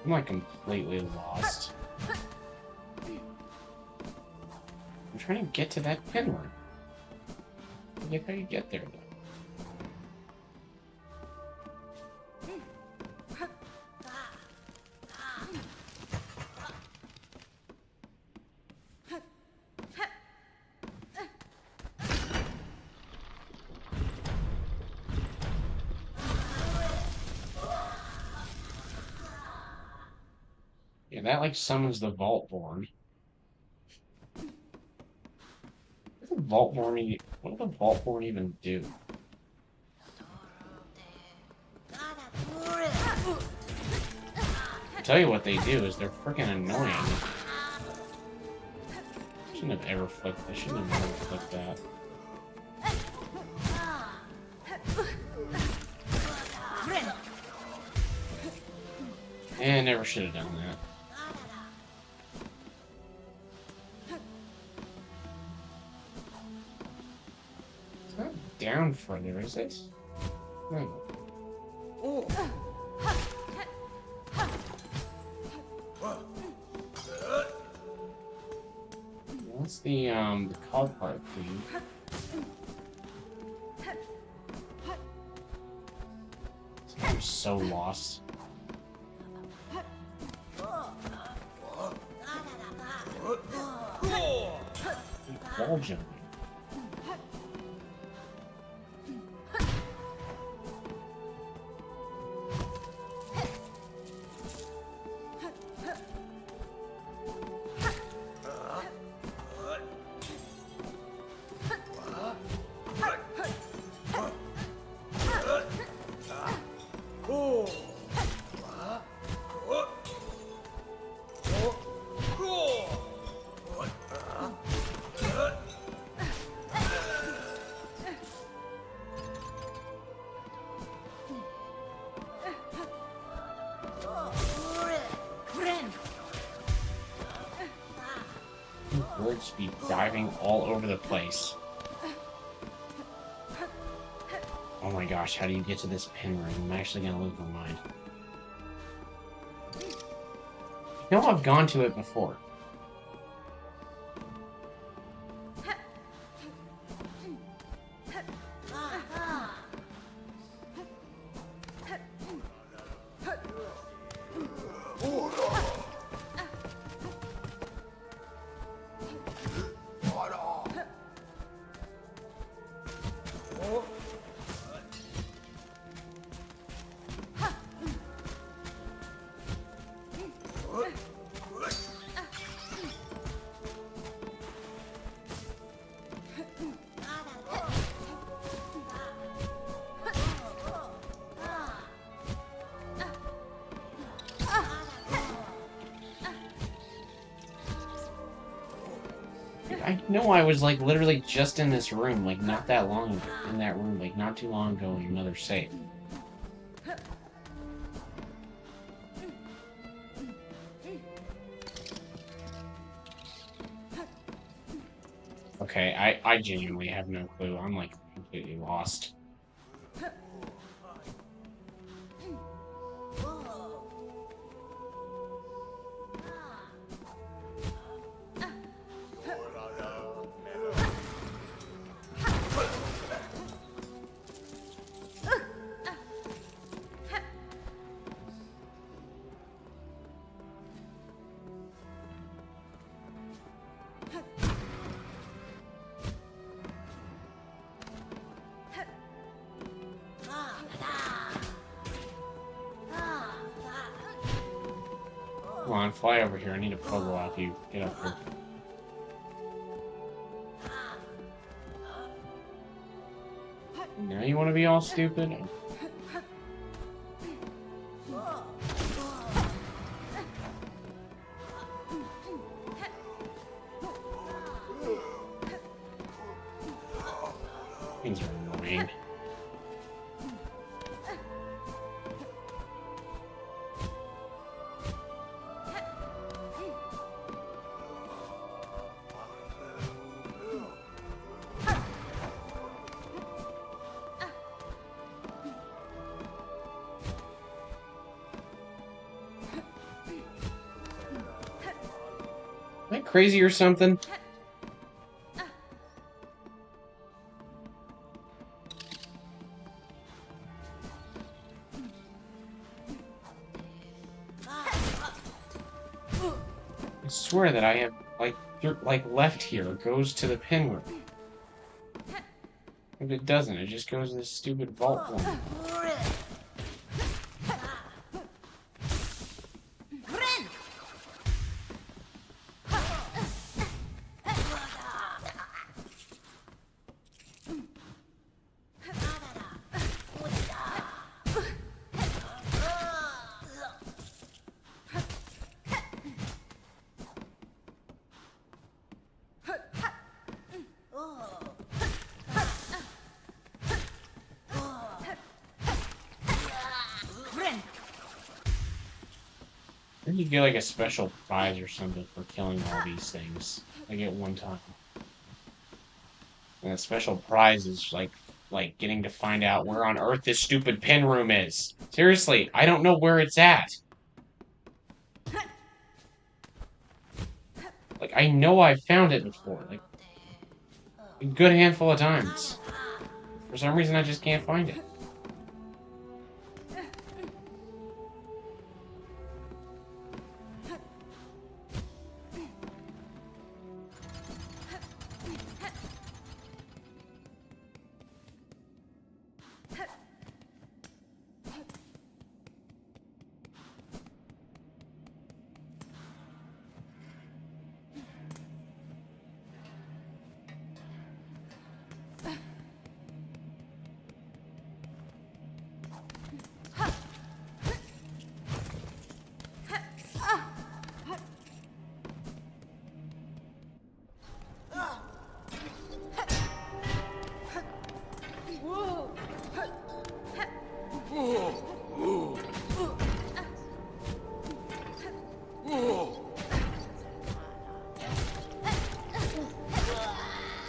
I'm like completely lost. I'm trying to get to that pinwheel. I think I can get there though. Yeah, that like summons the Vaultborn. What do the Vaultborn even do? I'll tell you what they do is they're freaking annoying. I shouldn't have ever flipped. I shouldn't have never flipped that. And never should have done that. It's not down further, is it? No. What's the cog part, please? I'm so lost. Wall jumping. birds be diving all over the place. Oh my gosh, how do you get to this pin room? I'm actually gonna lose my mind. I know I've gone to it before. I know I was, like, literally just in this room, like, not that long ago. In that room, like, not too long ago in another save. Okay, I genuinely have no clue. I'm, like, completely lost. Come on, fly over here. I need a pogo off you. Get up here. Now you want to be all stupid? Things are annoying. Am I crazy or something? I swear that I have, like left here goes to the pin room. If it doesn't, it just goes to this stupid vault one. I think you get like a special prize or something for killing all these things. Like at one time. And that special prize is like getting to find out where on earth this stupid pin room is. Seriously, I don't know where it's at. Like, I know I've found it before. Like, a good handful of times. For some reason, I just can't find it.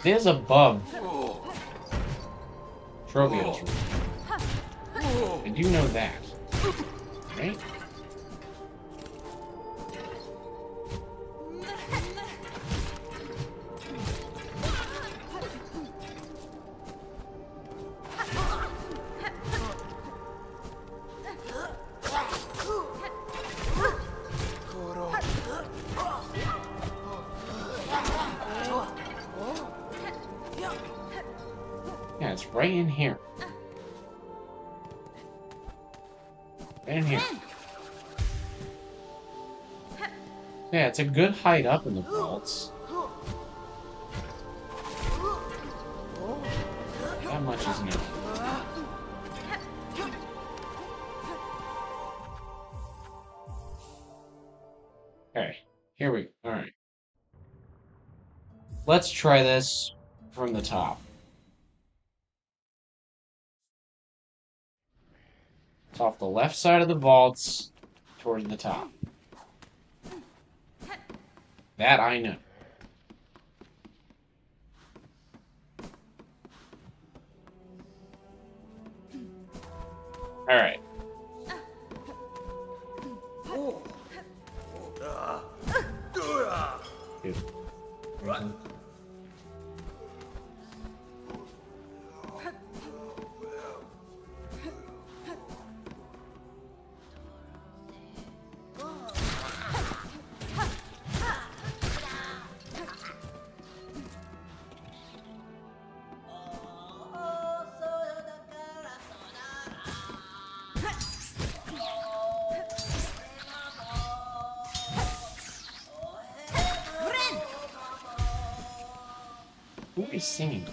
It is above Trovio's room. I do know that. Right? Yeah, it's right in here. Right in here. Yeah, it's a good height up in the vaults. That much is new. Okay, here we go. Alright. Let's try this from the top. It's off the left side of the vaults towards the top. That I know. Alright. Dude. Who is singing?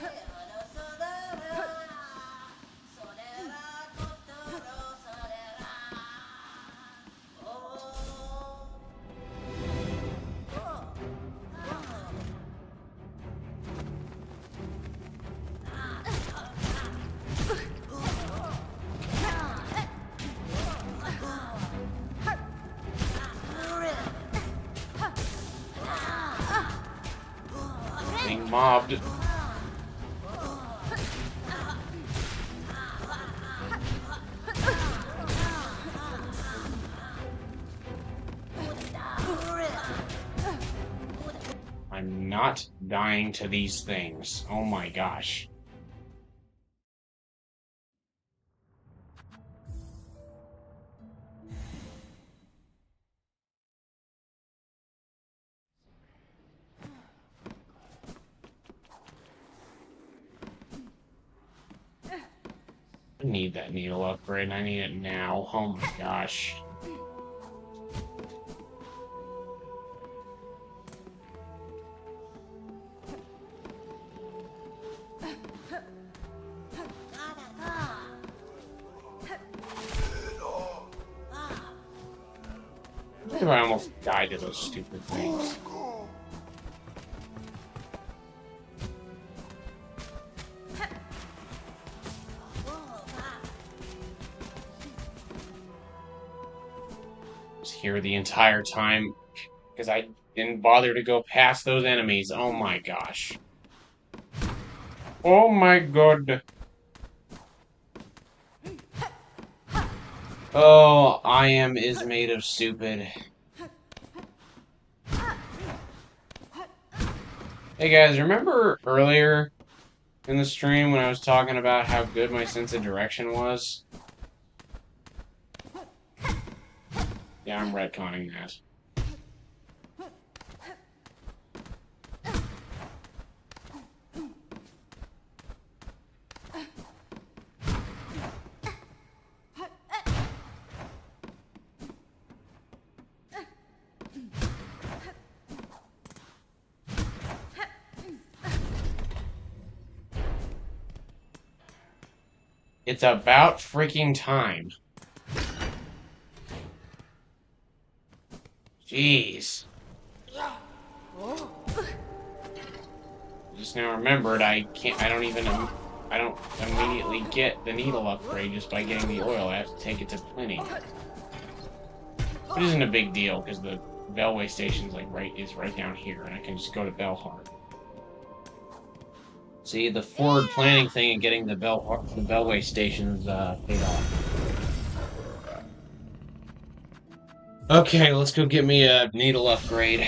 Being mobbed. I'm not dying to these things. Oh my gosh. I need that needle upgrade, and I need it now. Oh my gosh. I almost died to those stupid things. Was here the entire time because I didn't bother to go past those enemies. Oh my gosh. Oh my god. Oh, I am is made of stupid. Hey guys, remember earlier in the stream when I was talking about how good my sense of direction was? Yeah, I'm retconning that. It's about freaking time. Jeez. Just now remembered I don't immediately get the needle upgrade just by getting the oil. I have to take it to Pliny. It isn't a big deal because the Bellway station's like right down here and I can just go to Bellheart. See, the forward planning thing and getting the Beltway stations paid off. Okay, let's go get me a needle upgrade.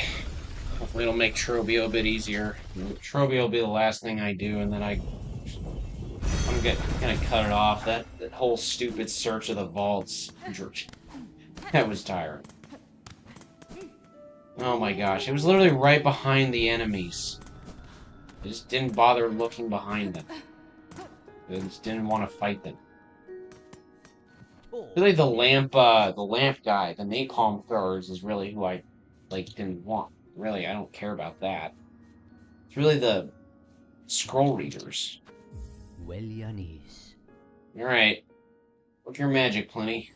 Hopefully it'll make Trobio a bit easier. Trobio will be the last thing I do, and then I'm gonna cut it off. That whole stupid search of the vaults, that was tiring. Oh my gosh, it was literally right behind the enemies. I just didn't bother looking behind them. I just didn't want to fight them. Really, the lamp guy, the napalm throwers, is really who I didn't want. Really, I don't care about that. It's really the scroll readers. All right, what's your magic, Plenty?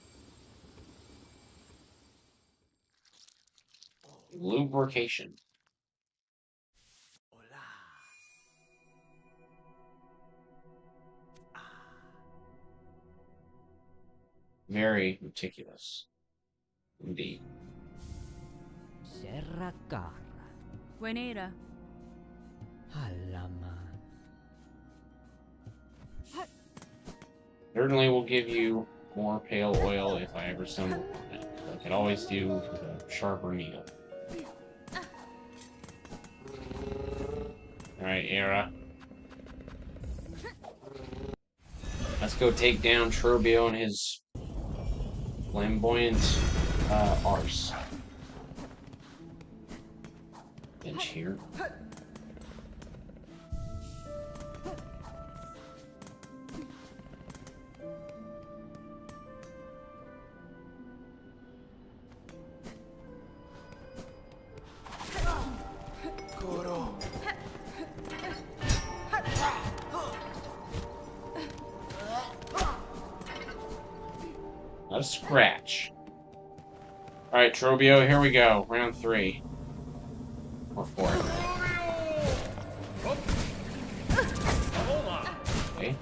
Lubrication. Very meticulous, indeed. Buenera. Certainly will give you more pale oil if I ever stumble on it. I could always do with a sharper needle. Alright, Era. Let's go take down Trobio and his flamboyant arse. Bench here. Not a scratch. Alright, Trobio, here we go. Round 3. Or 4. Okay.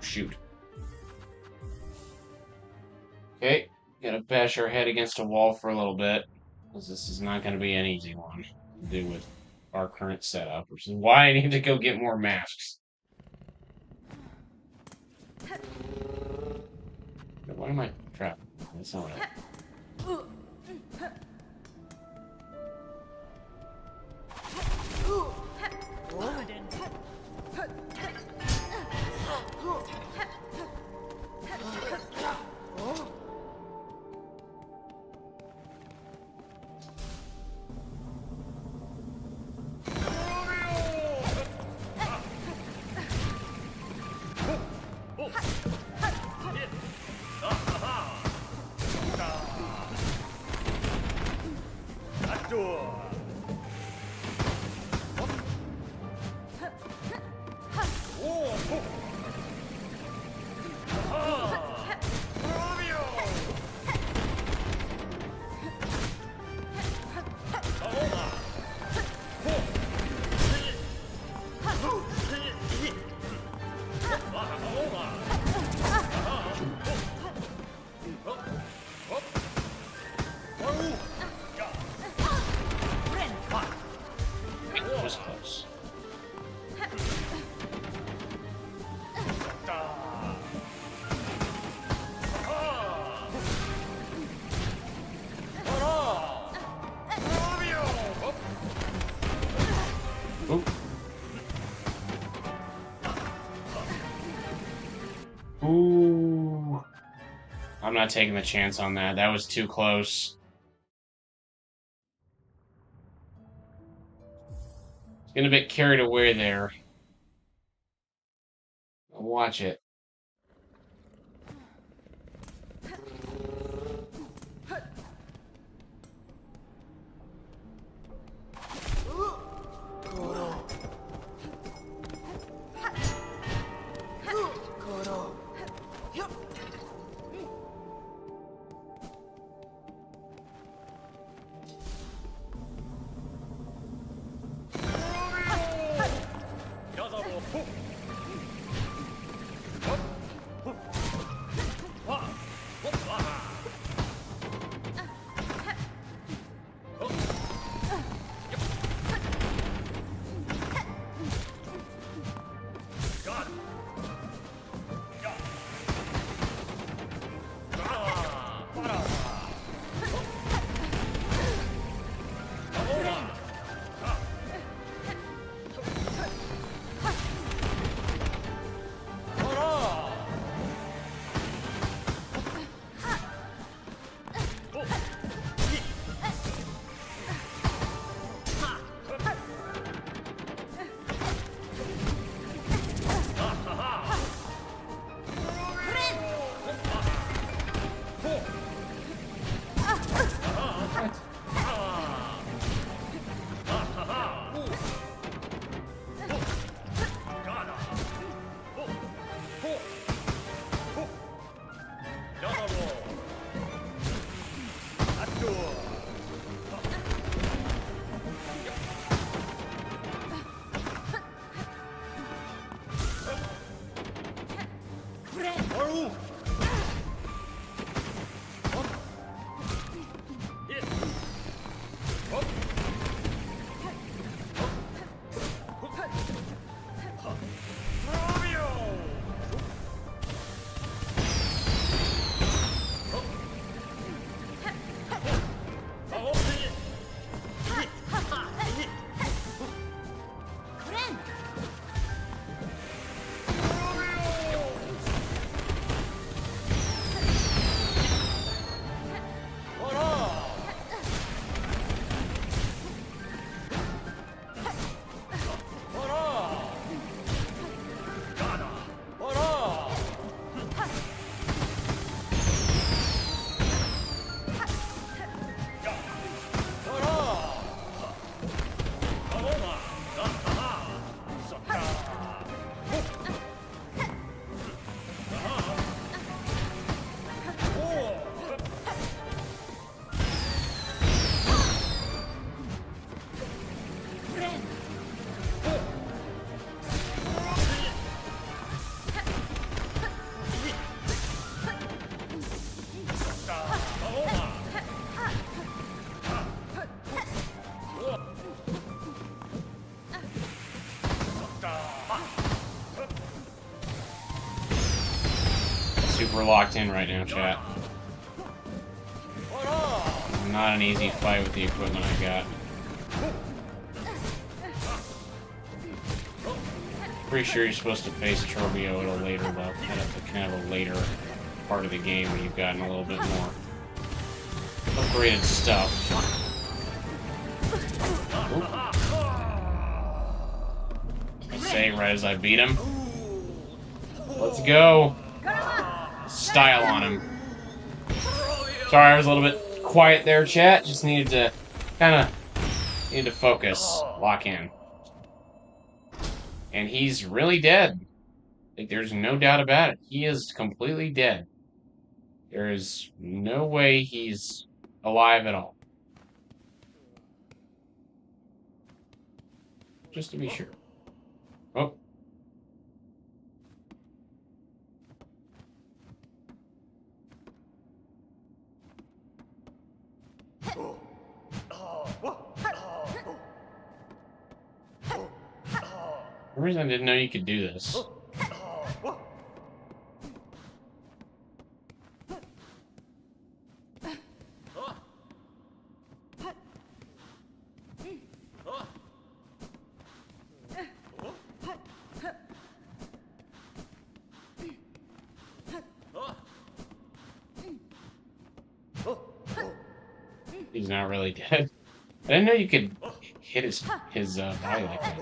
Shoot. Okay, gotta bash our head against a wall for a little bit, because this is not going to be an easy one to do with our current setup, which is why I need to go get more masks. Why am I trapped? That's not right. Was close. Oop. Ooh. I'm not taking the chance on that. That was too close. Getting a bit carried away there. Watch it. super locked in right now, chat. Not an easy fight with the equipment I got. Pretty sure you're supposed to face Turbio at a later level, at kind of a later part of the game when you've gotten a little bit more upgraded stuff. I say right as I beat him. Let's go. Style on him. Sorry, I was a little bit quiet there, chat. Just needed to need to focus, lock in. And he's really dead. Like, there's no doubt about it. He is completely dead. There is no way he's alive at all. Just to be sure. Oh. For some reason I didn't know you could do this. He's not really dead. I didn't know you could hit his body like that.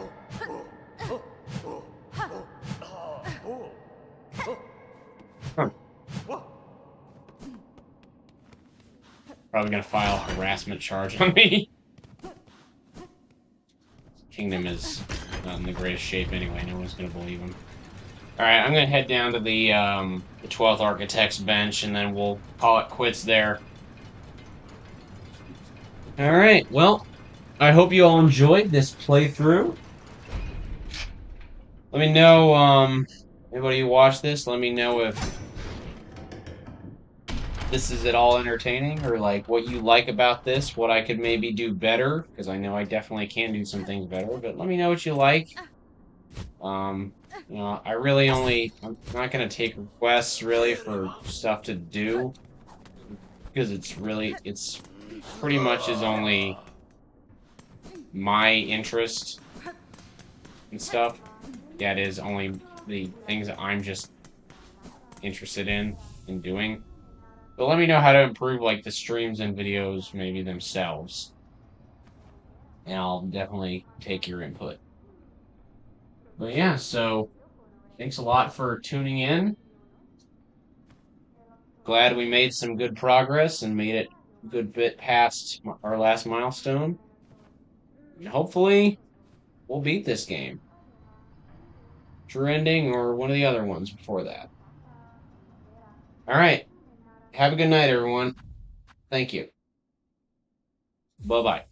Huh. Probably gonna file a harassment charge on me. Kingdom is not in the greatest shape anyway. No one's gonna believe him. All right, I'm gonna head down to the 12th Architect's bench, and then we'll call it quits there. All right. Well, I hope you all enjoyed this playthrough. Let me know, anybody who watched this, let me know if this is at all entertaining, or like what you like about this, what I could maybe do better, because I know I definitely can do some things better, but let me know what you like. You know, I'm not going to take requests really for stuff to do, because it's pretty much is only my interest and stuff. Yeah, it is only the things that I'm just interested in doing. But let me know how to improve, like, the streams and videos maybe themselves. And I'll definitely take your input. But yeah, so thanks a lot for tuning in. Glad we made some good progress and made it a good bit past our last milestone. And hopefully, we'll beat this game. True ending or one of the other ones before that. Alright. Have a good night, everyone. Thank you. Bye-bye.